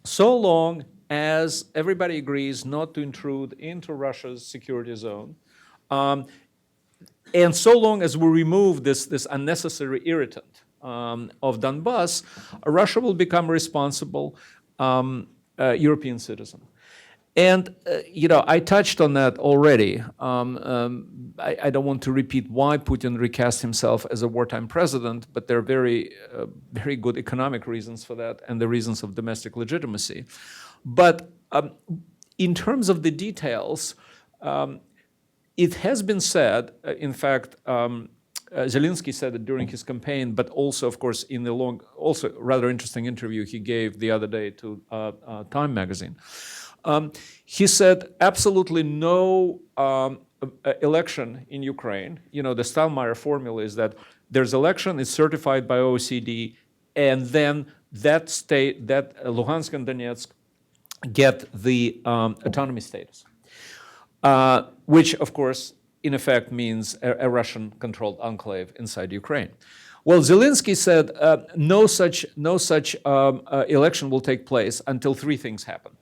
so long as everybody agrees not to intrude into Russia's security zone, and so long as we remove this unnecessary irritant of Donbass, Russia will become a responsible European citizen. And, I touched on that already. I don't want to repeat why Putin recast himself as a wartime president, but there are very, very good economic reasons for that and the reasons of domestic legitimacy. But in terms of the details, it has been said, in fact, Zelensky said it during his campaign, but also, of course, in the also rather interesting interview he gave the other day to Time magazine. He said absolutely no election in Ukraine. The Steinmeier formula is that there's election, it's certified by OECD, and then that state, that Luhansk and Donetsk, get the autonomy status, which, of course, in effect means a Russian-controlled enclave inside Ukraine. Well, Zelensky said no such election will take place until three things happen.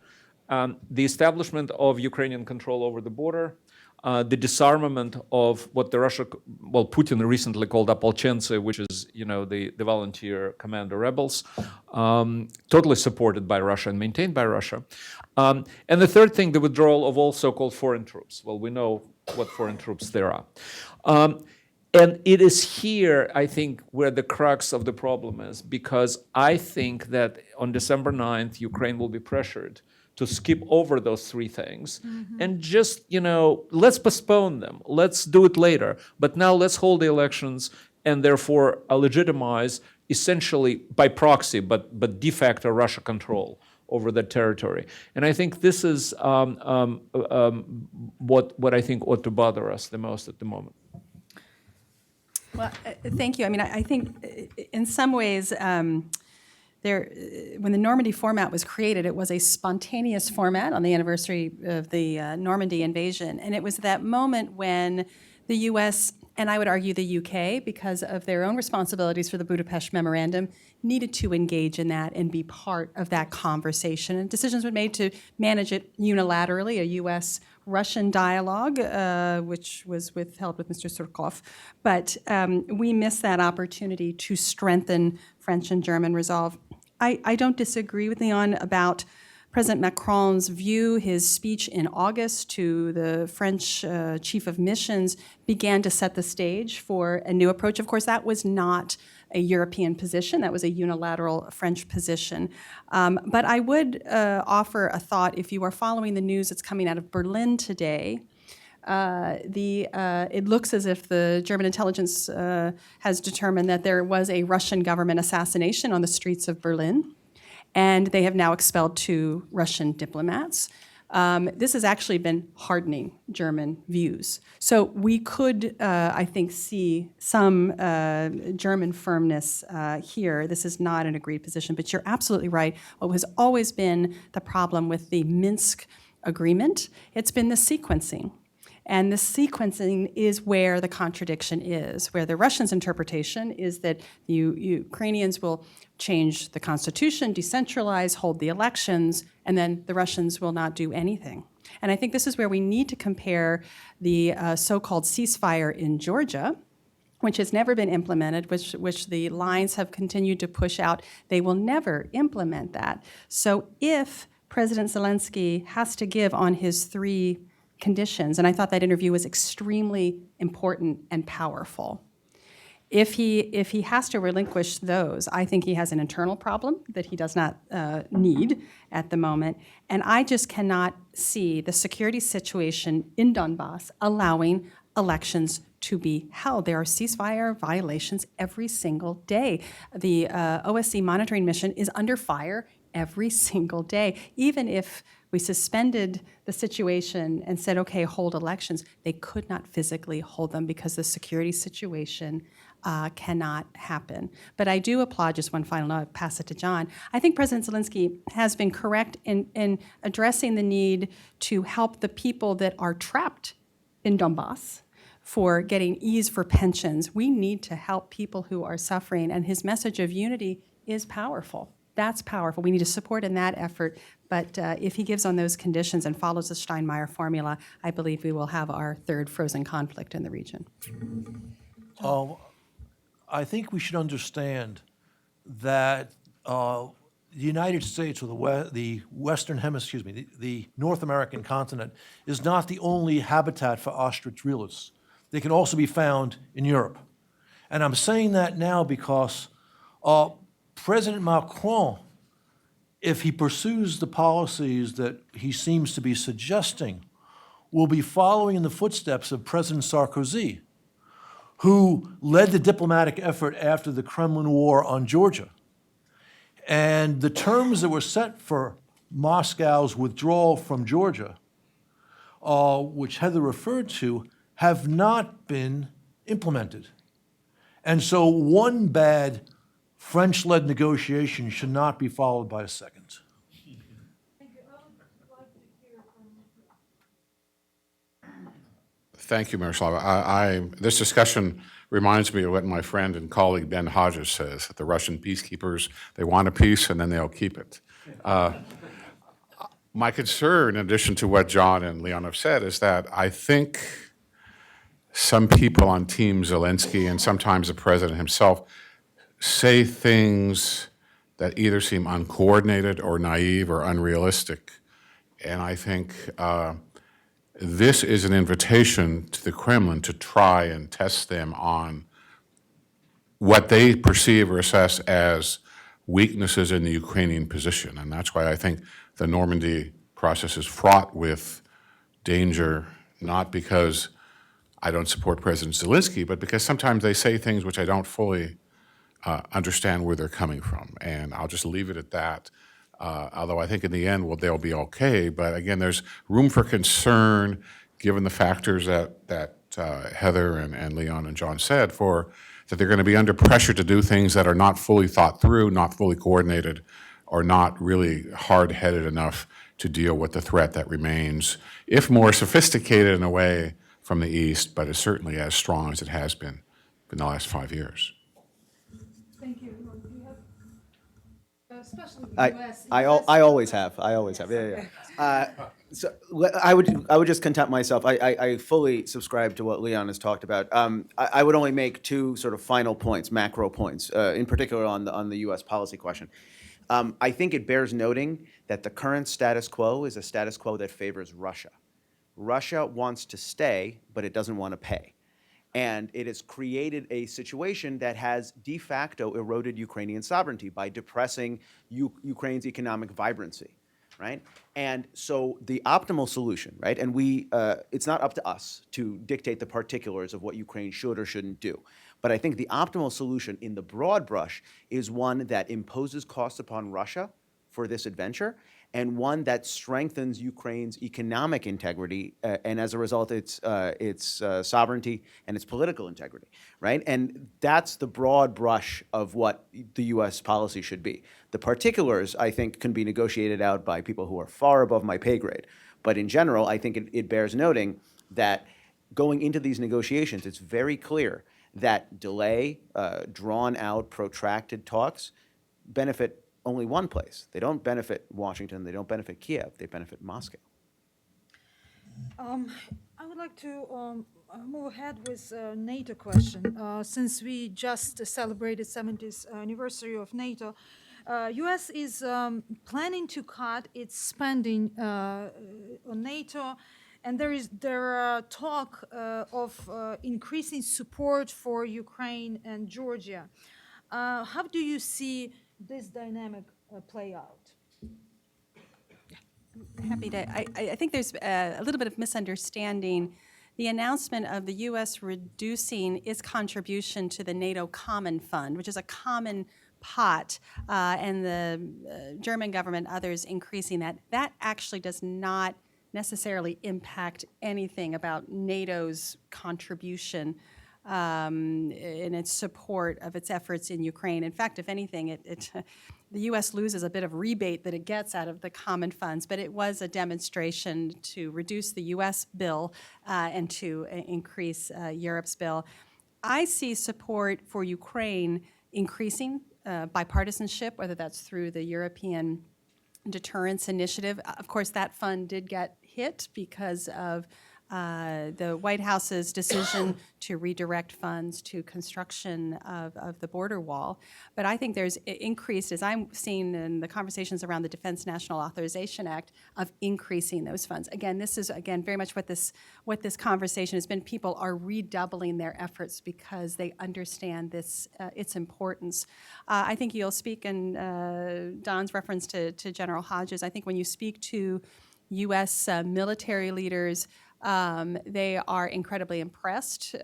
The establishment of Ukrainian control over the border, the disarmament of what Putin recently called Opolchenцы, which is, the volunteer commander rebels, totally supported by Russia and maintained by Russia. And the third thing, the withdrawal of all so-called foreign troops. Well, we know what foreign troops there are. And it is here, I think, where the crux of the problem is, because I think that on December 9th, Ukraine will be pressured to skip over those three things and just, let's postpone them. Let's do it later. But now let's hold the elections and therefore legitimize, essentially by proxy, but de facto Russia control over the territory. And I think this is what I think ought to bother us the most at the moment. Well, thank you. I mean, I think in some ways, when the Normandy format was created, it was a spontaneous format on the anniversary of the Normandy invasion. And it was that moment when the U.S., and I would argue the UK, because of their own responsibilities for the Budapest Memorandum, needed to engage in that and be part of that conversation. And decisions were made to manage it unilaterally, a U.S.-Russian dialogue, which was held with Mr. Surkov. But we missed that opportunity to strengthen French and German resolve. I don't disagree with Leon about President Macron's view. His speech in August to the French chief of missions began to set the stage for a new approach. Of course, that was not a European position. That was a unilateral French position. But I would offer a thought. If you are following the news that's coming out of Berlin today, It looks as if the German intelligence has determined that there was a Russian government assassination on the streets of Berlin, and they have now expelled 2 Russian diplomats. This has actually been hardening German views. So we could, I think, see some German firmness here. This is not an agreed position, but you're absolutely right. What has always been the problem with the Minsk agreement, it's been the sequencing. And the sequencing is where the contradiction is, where the Russians' interpretation is that the Ukrainians will change the constitution, decentralize, hold the elections, and then the Russians will not do anything. And I think this is where we need to compare the so-called ceasefire in Georgia, which has never been implemented, which the lines have continued to push out. They will never implement that. So if President Zelensky has to give on his 3 conditions, and I thought that interview was extremely important and powerful. If he has to relinquish those, I think he has an internal problem that he does not need at the moment. And I just cannot see the security situation in Donbass allowing elections to be held. There are ceasefire violations every single day. The OSCE monitoring mission is under fire every single day. Even if we suspended the situation and said, okay, hold elections, they could not physically hold them because the security situation cannot happen. But I do applaud, just one final note, pass it to John. I think President Zelensky has been correct in addressing the need to help the people that are trapped in Donbass for getting ease for pensions. We need to help people who are suffering, and his message of unity is powerful. That's powerful. We need to support in that effort. But if he gives on those conditions and follows the Steinmeier formula, I believe we will have our 3rd frozen conflict in the region. I think we should understand that the United States, or the Western Hemisphere, the North American continent, is not the only habitat for ostrich realists. They can also be found in Europe. And I'm saying that now because President Macron, if he pursues the policies that he seems to be suggesting, will be following in the footsteps of President Sarkozy, who led the diplomatic effort after the Kremlin war on Georgia. And the terms that were set for Moscow's withdrawal from Georgia, which Heather referred to, have not been implemented. And so one bad French-led negotiation should not be followed by a second. Thank you, Miroslava. This discussion reminds me of what my friend and colleague Ben Hodges says, that the Russian peacekeepers, they want a peace and then they'll keep it. My concern, in addition to what John and Leon have said, is that I think some people on Team Zelensky, and sometimes the president himself, say things that either seem uncoordinated or naive or unrealistic. And I think this is an invitation to the Kremlin to try and test them on what they perceive or assess as weaknesses in the Ukrainian position. And that's why I think the Normandy process is fraught with danger, not because I don't support President Zelensky, but because sometimes they say things which I don't fully understand where they're coming from. And I'll just leave it at that. Although I think in the end, they'll be okay. But again, there's room for concern, given the factors that Heather and Leon and John said, that they're going to be under pressure to do things that are not fully thought through, not fully coordinated, or not really hard-headed enough to deal with the threat that remains, if more sophisticated in a way from the East, but is certainly as strong as it has been in the last 5 years. Thank you. Especially the I always have. Yeah. So I would just content myself. I fully subscribe to what Leon has talked about. I would only make 2 sort of final points, macro points, in particular on the U.S. policy question. I think it bears noting that the current status quo is a status quo that favors Russia. Russia wants to stay, but it doesn't want to pay. And it has created a situation that has de facto eroded Ukrainian sovereignty by depressing Ukraine's economic vibrancy. right? And so the optimal solution, right? And it's not up to us to dictate the particulars of what Ukraine should or shouldn't do. But I think the optimal solution in the broad brush is one that imposes costs upon Russia for this adventure, and one that strengthens Ukraine's economic integrity, and as a result, its sovereignty and its political integrity, right? And that's the broad brush of what the U.S. policy should be. The particulars, I think, can be negotiated out by people who are far above my pay grade. But in general, I think it bears noting that going into these negotiations, it's very clear that delay, drawn-out, protracted talks benefit only one place. They don't benefit Washington, they don't benefit Kiev, they benefit Moscow. I would like to move ahead with a NATO question. Since we just celebrated 70th anniversary of NATO, U.S. is planning to cut its spending on NATO, and there are talk of increasing support for Ukraine and Georgia. How do you see this dynamic play out? Happy to. I think there's a little bit of misunderstanding. The announcement of the U.S. reducing its contribution to the NATO Common Fund, which is a common pot, and the German government, others increasing that actually does not necessarily impact anything about NATO's contribution in its support of its efforts in Ukraine. In fact, if anything, the U.S. loses a bit of rebate that it gets out of the common funds, but it was a demonstration to reduce the U.S. bill and to increase Europe's bill. I see support for Ukraine increasing, bipartisanship, whether that's through the European Deterrence Initiative. Of course, that fund did get hit because of the White House's decision to redirect funds to construction of the border wall. But I think there's increased, as I'm seeing in the conversations around the Defense National Authorization Act, of increasing those funds. Again, this is, very much what this conversation has been. People are redoubling their efforts because they understand its importance. I think you'll speak in Don's reference to General Hodges. I think when you speak to U.S. Military leaders, they are incredibly impressed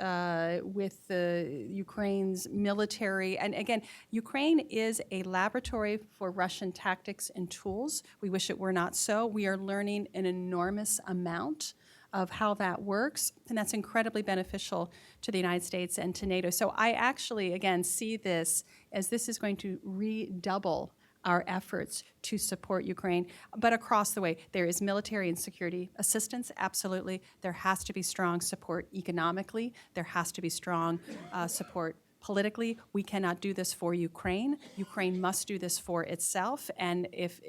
with Ukraine's military. And again, Ukraine is a laboratory for Russian tactics and tools. We wish it were not so. We are learning an enormous amount of how that works, and that's incredibly beneficial to the United States and to NATO. So I actually, again, see this as this is going to redouble our efforts to support Ukraine. But across the way, there is military and security assistance, absolutely. There has to be strong support economically. There has to be strong support politically. We cannot do this for Ukraine. Ukraine must do this for itself. And if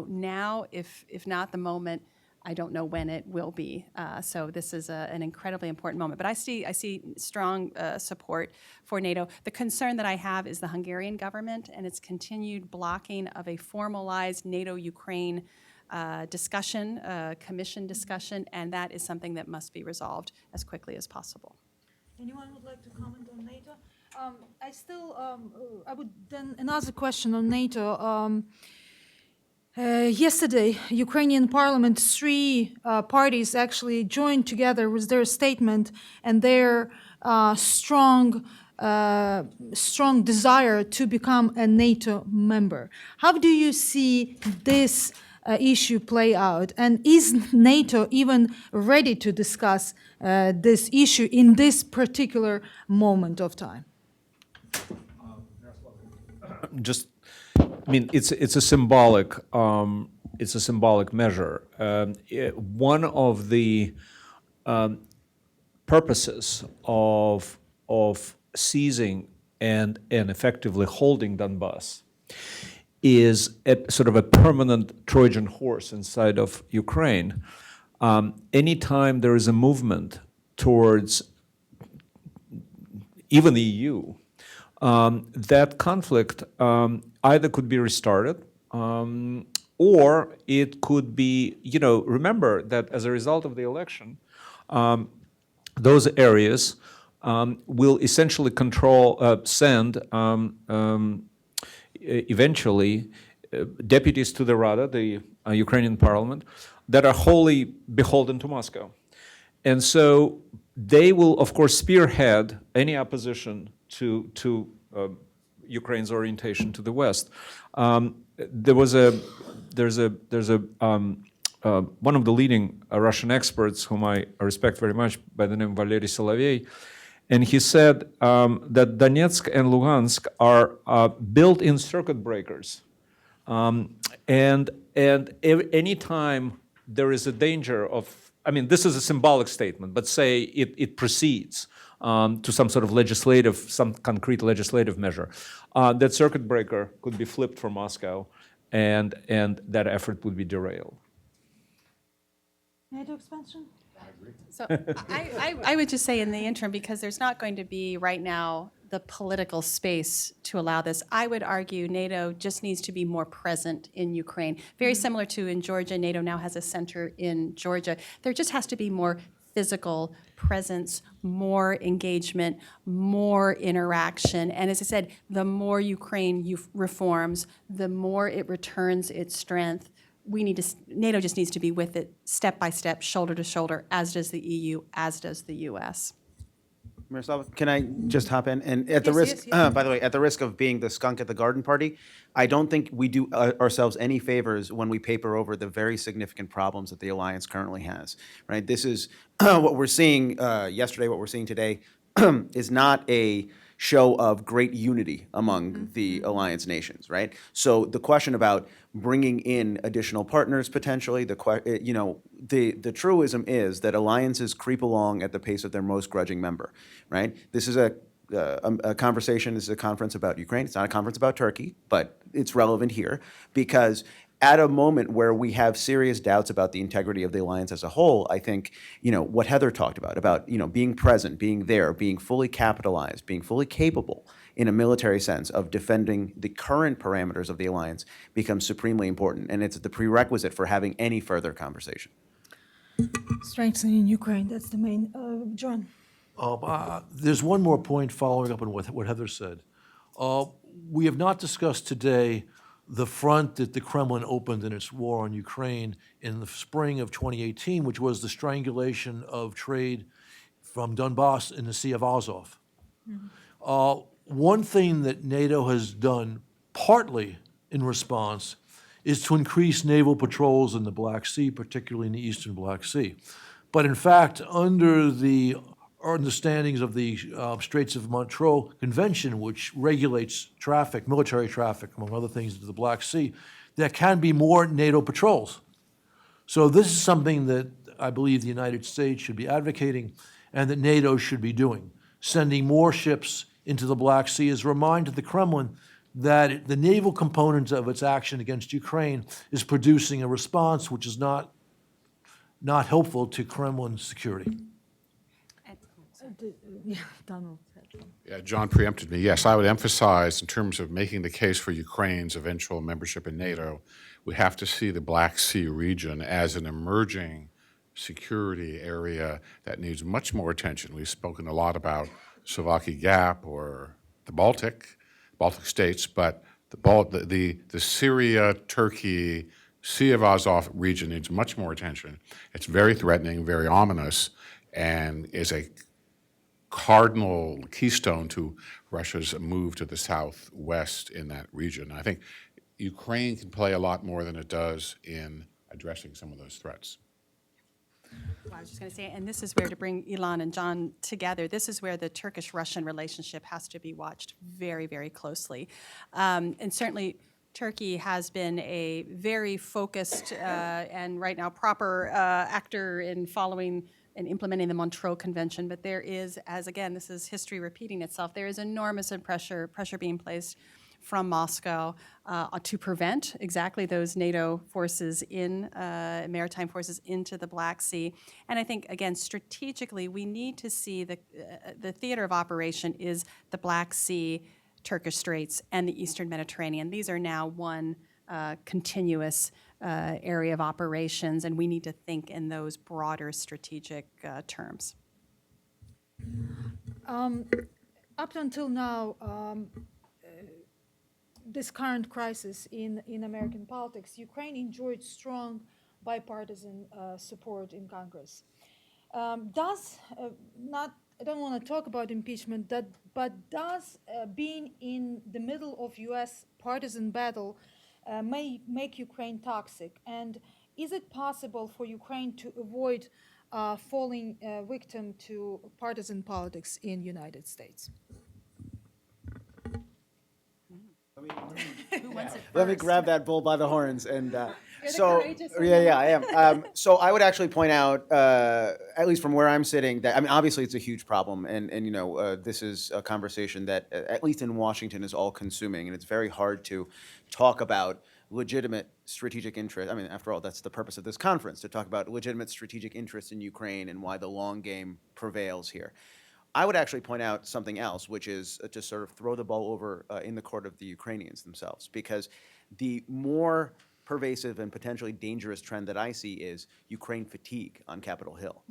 now, if not the moment, I don't know when it will be. So this is an incredibly important moment. But I see strong support for NATO. The concern that I have is the Hungarian government and its continued blocking of a formalized NATO-Ukraine discussion, commission discussion, and that is something that must be resolved as quickly as possible. Anyone would like to comment on NATO? I would then another question on NATO. Yesterday, Ukrainian parliament, three parties actually joined together with their statement and their strong desire to become a NATO member. How do you see this issue play out? And is NATO even ready to discuss this issue in this particular moment of time? It's a symbolic measure. One of the purposes of seizing and effectively holding Donbass is sort of a permanent Trojan horse inside of Ukraine. Anytime there is a movement towards even the EU, that conflict either could be restarted or it could be, remember that as a result of the election, those areas will essentially send eventually deputies to the Rada, the Ukrainian parliament, that are wholly beholden to Moscow. And so they will, of course, spearhead any opposition to Ukraine's orientation to the West. There's one of the leading Russian experts whom I respect very much by the name Valery Solovey, and he said that Donetsk and Lugansk are built-in circuit breakers. And any time there is a danger of, I mean, this is a symbolic statement, but say it proceeds to some sort of legislative, some concrete legislative measure, that circuit breaker could be flipped for Moscow, and that effort would be derailed. NATO expansion? So I would just say in the interim, because there's not going to be right now the political space to allow this, I would argue NATO just needs to be more present in Ukraine. Very similar to in Georgia, NATO now has a center in Georgia. There just has to be more physical presence, more engagement, more interaction. And as I said, the more Ukraine reforms, the more it returns its strength. NATO just needs to be with it step by step, shoulder to shoulder, as does the EU, as does the US. Miroslava, can I just hop in? And at the risk, by the way, at the risk of being the skunk at the garden party, I don't think we do ourselves any favors when we paper over the very significant problems that the alliance currently has, right? This is what we're seeing yesterday, what we're seeing today is not a show of great unity among the alliance nations, right? So the question about bringing in additional partners potentially, the truism is that alliances creep along at the pace of their most grudging member, right? This is a conversation, this is a conference about Ukraine. It's not a conference about Turkey, but it's relevant here because at a moment where we have serious doubts about the integrity of the alliance as a whole, I think, what Heather talked about, being present, being there, being fully capitalized, being fully capable in a military sense of defending the current parameters of the alliance becomes supremely important. And it's the prerequisite for having any further conversation. Strengthening Ukraine, that's the main. John? There's one more point following up on what Heather said. We have not discussed today the front that the Kremlin opened in its war on Ukraine in the spring of 2018, which was the strangulation of trade from Donbass in the Sea of Azov. One thing that NATO has done, partly in response, is to increase naval patrols in the Black Sea, particularly in the eastern Black Sea. But in fact, under the understandings of the Straits of Montreux Convention, which regulates traffic, military traffic, among other things, into the Black Sea, there can be more NATO patrols. So this is something that I believe the United States should be advocating and that NATO should be doing, sending more ships into the Black Sea as a reminder to the Kremlin that the naval component of its action against Ukraine is producing a response which is not helpful to Kremlin security. Donald. Yeah, John preempted me. Yes, I would emphasize in terms of making the case for Ukraine's eventual membership in NATO, we have to see the Black Sea region as an emerging security area that needs much more attention. We've spoken a lot about Slovakia Gap or the Baltic states, but the Syria, Turkey, Sea of Azov region needs much more attention. It's very threatening, very ominous, and is a cardinal keystone to Russia's move to the southwest in that region. I think Ukraine can play a lot more than it does in addressing some of those threats. Well, I was just going to say, and this is where, to bring Ilan and John together, this is where the Turkish-Russian relationship has to be watched very, very closely. And certainly, Turkey has been a very focused and right now proper actor in following and implementing the Montreux Convention, but there is, as again, this is history repeating itself, there is enormous pressure being placed from Moscow to prevent exactly those NATO forces maritime forces into the Black Sea. And I think, again, strategically, we need to see the theater of operation is the Black Sea, Turkish Straits, and the Eastern Mediterranean. These are now one continuous area of operations, and we need to think in those broader strategic terms. Up until now, this current crisis in American politics, Ukraine enjoyed strong bipartisan support in Congress. I don't want to talk about impeachment, but does being in the middle of U.S. partisan battle may make Ukraine toxic? And is it possible for Ukraine to avoid falling victim to partisan politics in United States? Who wants it Let me first? grab that bull by the horns and. You're the So, courageous one. yeah, I am. So I would actually point out, at least from where I'm sitting, that, I mean, obviously it's a huge problem, and you know, this is a conversation that, at least in Washington, is all consuming, and it's very hard to talk about legitimate strategic interest. I mean, after all, that's the purpose of this conference, to talk about legitimate strategic interest in Ukraine and why the long game prevails here. I would actually point out something else, which is to sort of throw the ball over in the court of the Ukrainians themselves, because the more pervasive and potentially dangerous trend that I see is Ukraine fatigue on Capitol Hill,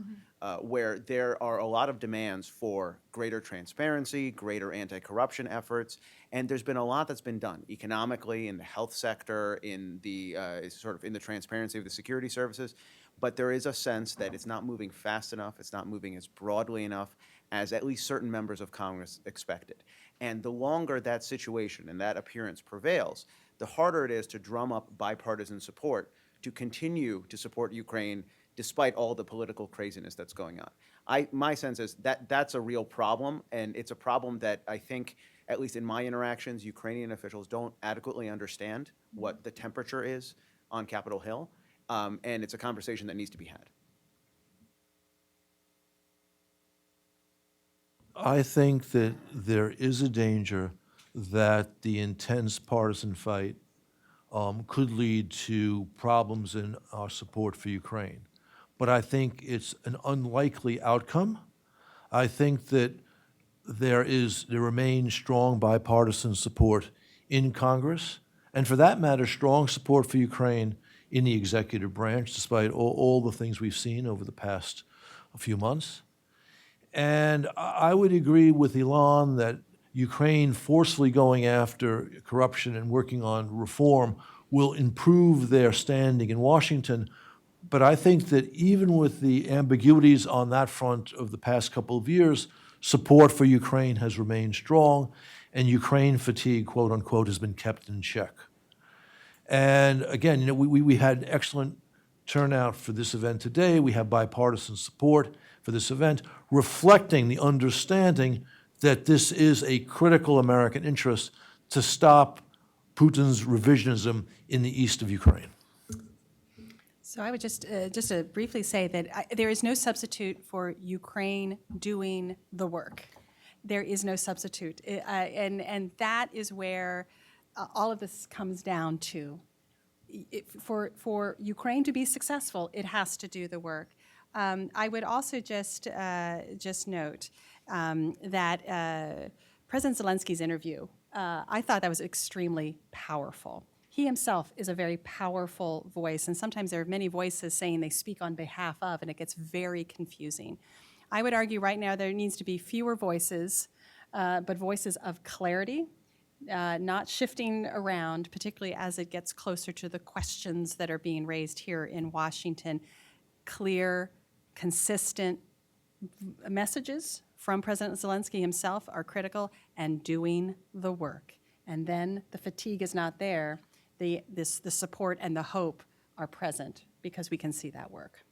where there are a lot of demands for greater transparency, greater anti-corruption efforts, and there's been a lot that's been done economically, in the health sector, in the sort of in the transparency of the security services, but there is a sense that it's not moving fast enough, it's not moving as broadly enough as at least certain members of Congress expected. And the longer that situation and that appearance prevails, the harder it is to drum up bipartisan support to continue to support Ukraine despite all the political craziness that's going on. My sense is that that's a real problem, and it's a problem that I think, at least in my interactions, Ukrainian officials don't adequately understand what the temperature is on Capitol Hill, and it's a conversation that needs to be had. I think that there is a danger that the intense partisan fight could lead to problems in our support for Ukraine. But I think it's an unlikely outcome. I think that there remains strong bipartisan support in Congress, and for that matter, strong support for Ukraine in the executive branch, despite all the things we've seen over the past few months. And I would agree with Ilan that Ukraine forcefully going after corruption and working on reform will improve their standing in Washington. But I think that even with the ambiguities on that front of the past couple of years, support for Ukraine has remained strong, and Ukraine fatigue, quote unquote, has been kept in check. And again, you know, we had excellent turnout for this event today. We have bipartisan support for this event, reflecting the understanding that this is a critical American interest to stop Putin's revisionism in the east of Ukraine. So I would just to briefly say that there is no substitute for Ukraine doing the work. There is no substitute, and that is where all of this comes down to. For Ukraine to be successful, it has to do the work. I would also just note that President Zelensky's interview, I thought that was extremely powerful. He himself is a very powerful voice, and sometimes there are many voices saying they speak on behalf of, and it gets very confusing. I would argue right now there needs to be fewer voices, but voices of clarity, not shifting around, particularly as it gets closer to the questions that are being raised here in Washington. Clear, consistent messages from President Zelensky himself are critical, and doing the work. And then the fatigue is not there. The support and the hope are present because we can see that work.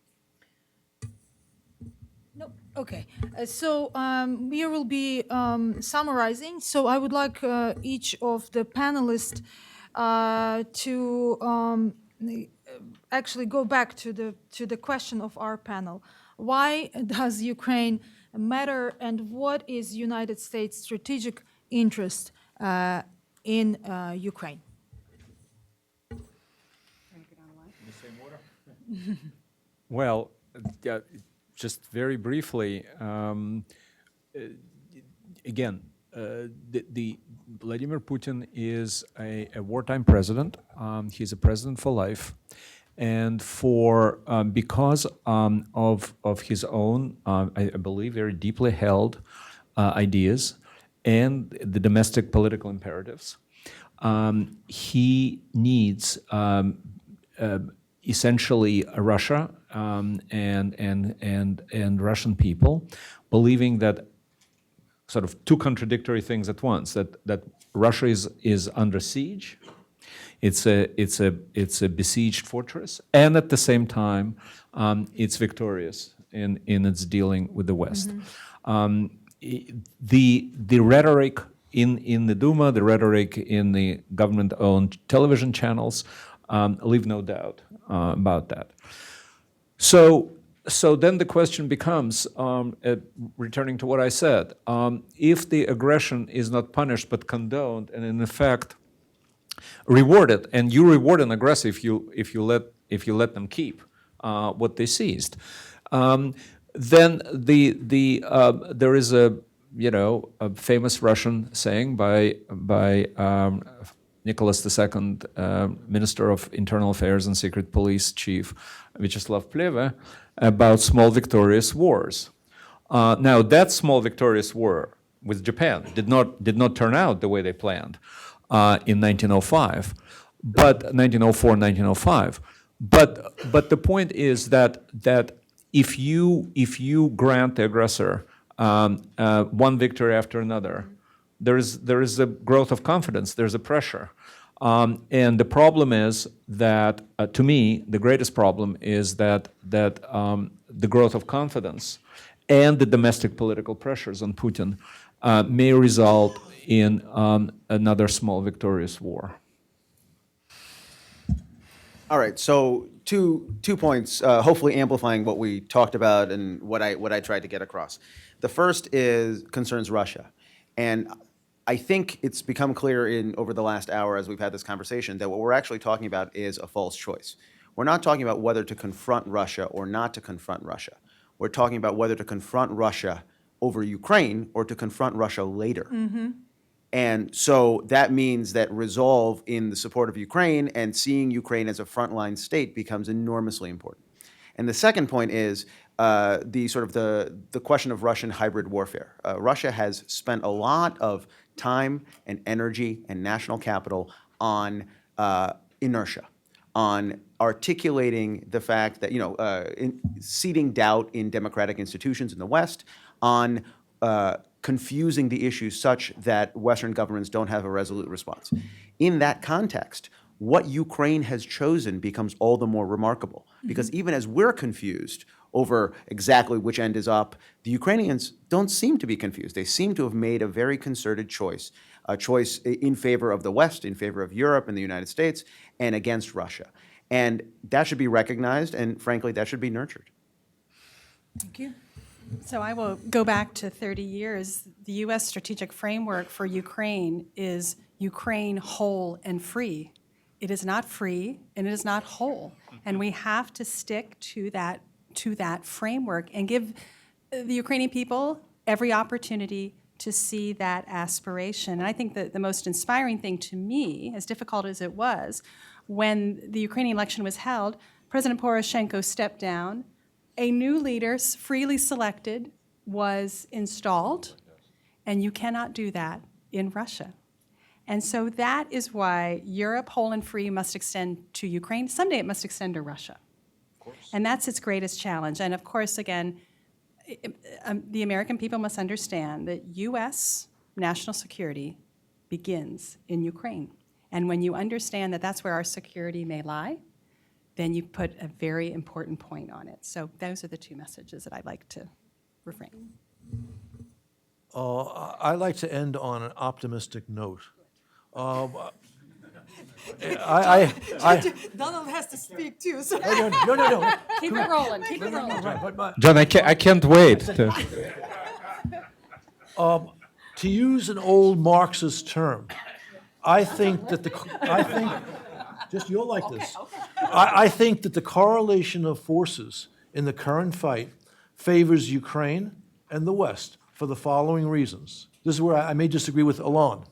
No, okay. So we will be summarizing. So I would like each of the panelists to actually go back to the question of our panel. Why does Ukraine matter, and what is United States' strategic interest in Ukraine? Well, just very briefly, again, the Vladimir Putin is a wartime president. He's a president for life, and because of his own, I believe, very deeply held ideas and the domestic political imperatives, he needs essentially Russia and Russian people believing that sort of two contradictory things at once, that Russia is under siege, it's a besieged fortress, and at the same time it's victorious in its dealing with the West. The rhetoric in the Duma, the rhetoric in the government-owned television channels leave no doubt about that. So then the question becomes, returning to what I said, if the aggression is not punished but condoned and in effect rewarded, and you reward an aggressor if you let them keep what they seized, then there is a famous Russian saying by Nicholas II, Minister of Internal Affairs and Secret Police Chief Vyacheslav Pleve, about small victorious wars. Now that small victorious war with Japan did not turn out the way they planned in 1905, but 1904, 1905. But the point is that if you grant the aggressor one victory after another, there is a growth of confidence. There's a pressure, and the problem is that, to me, the greatest problem is that the growth of confidence and the domestic political pressures on Putin may result in another small victorious war. All right, so two points, hopefully amplifying what we talked about and what I tried to get across. The first concerns Russia, and I think it's become clear over the last hour as we've had this conversation that what we're actually talking about is a false choice. We're not talking about whether to confront Russia or not to confront Russia. We're talking about whether to confront Russia over Ukraine or to confront Russia later. And so that means that resolve in the support of Ukraine and seeing Ukraine as a frontline state becomes enormously important. And the second point is the question of Russian hybrid warfare. Russia has spent a lot of time and energy and national capital on inertia, on articulating the fact that, seeding doubt in democratic institutions in the West, on confusing the issue such that Western governments don't have a resolute response. In that context, what Ukraine has chosen becomes all the more remarkable, because even as we're confused over exactly which end is up, the Ukrainians don't seem to be confused. They seem to have made a very concerted choice, a choice in favor of the West, in favor of Europe and the United States, and against Russia. And that should be recognized, and frankly, that should be nurtured. Thank you. So I will go back to 30 years. The U.S. strategic framework for Ukraine is Ukraine whole and free. It is not free and it is not whole. And we have to stick to that framework and give the Ukrainian people every opportunity to see that aspiration. And I think that the most inspiring thing to me, as difficult as it was, when the Ukrainian election was held, President Poroshenko stepped down. A new leader, freely selected, was installed, and you cannot do that in Russia. And so that is why Europe, whole and free, must extend to Ukraine. Someday it must extend to Russia. Of course. And that's its greatest challenge. And of course, again, the American people must understand that U.S. national security begins in Ukraine. And when you understand that that's where our security may lie, then you put a very important point on it. So those are the two messages that I'd like to reframe. I'd like to end on an optimistic note. Donald has to speak too. So. No. Keep it rolling. Keep it rolling. John, I can't wait. To use an old Marxist term, I think just you'll like this. I think that the correlation of forces in the current fight favors Ukraine and the West for the following reasons. This is where I may disagree with Alon.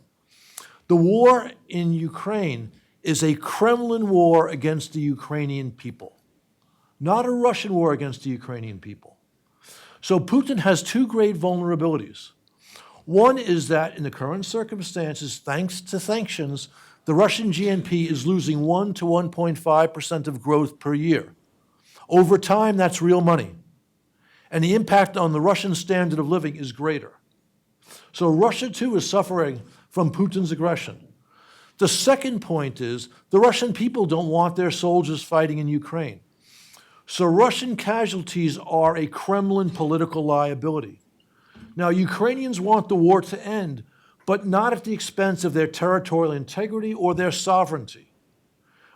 The war in Ukraine is a Kremlin war against the Ukrainian people, not a Russian war against the Ukrainian people. So Putin has two great vulnerabilities. One is that in the current circumstances, thanks to sanctions, the Russian GNP is losing 1 to 1.5% of growth per year. Over time, that's real money. And the impact on the Russian standard of living is greater. So Russia, too, is suffering from Putin's aggression. The second point is the Russian people don't want their soldiers fighting in Ukraine. So Russian casualties are a Kremlin political liability. Now, Ukrainians want the war to end, but not at the expense of their territorial integrity or their sovereignty.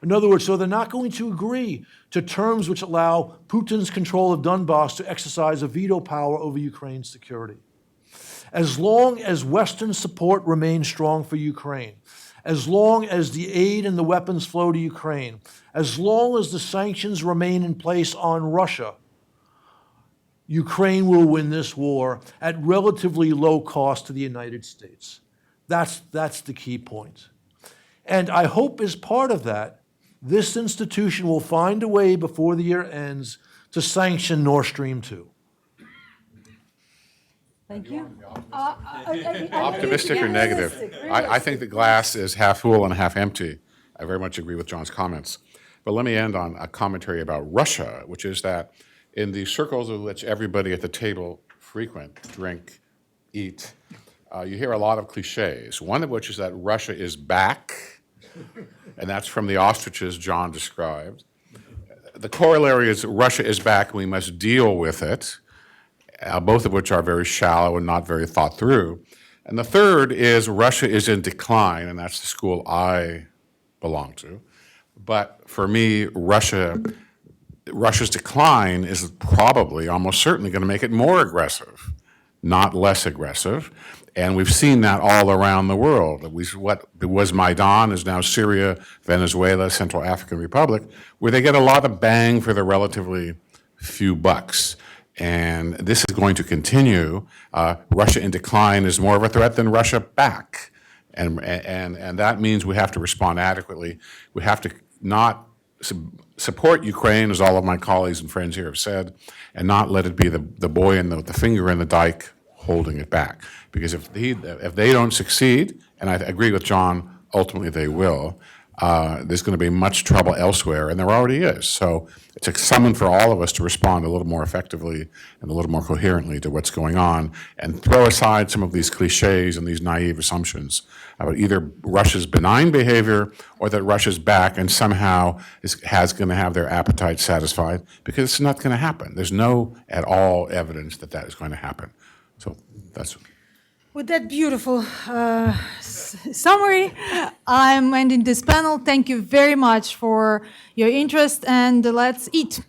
In other words, so they're not going to agree to terms which allow Putin's control of Donbass to exercise a veto power over Ukraine's security. As long as Western support remains strong for Ukraine, as long as the aid and the weapons flow to Ukraine, as long as the sanctions remain in place on Russia, Ukraine will win this war at relatively low cost to the United States. That's the key point. And I hope as part of that, this institution will find a way before the year ends to sanction Nord Stream 2. Thank you. Optimistic or negative? I think the glass is half full and half empty. I very much agree with John's comments. But let me end on a commentary about Russia, which is that in the circles of which everybody at the table frequent, drink, eat, you hear a lot of cliches, one of which is that Russia is back, and that's from the ostriches John described. The corollary is Russia is back, and we must deal with it, both of which are very shallow and not very thought through. And the third is Russia is in decline, and that's the school I belong to. But for me, Russia's decline is probably, almost certainly, going to make it more aggressive, not less aggressive. And we've seen that all around the world. What was Maidan is now Syria, Venezuela, Central African Republic, where they get a lot of bang for their relatively few bucks. And this is going to continue. Russia in decline is more of a threat than Russia back. And that means we have to respond adequately. We have to not support Ukraine, as all of my colleagues and friends here have said, and not let it be the boy and the finger in the dike holding it back. Because if they don't succeed, and I agree with John, ultimately they will, there's going to be much trouble elsewhere, and there already is. So it's a summon for all of us to respond a little more effectively and a little more coherently to what's going on, and throw aside some of these cliches and these naive assumptions about either Russia's benign behavior or that Russia's back and somehow is going to have their appetite satisfied, because it's not going to happen. There's no at all evidence that that is going to happen. So that's... With that beautiful summary, I'm ending this panel. Thank you very much for your interest, and let's eat.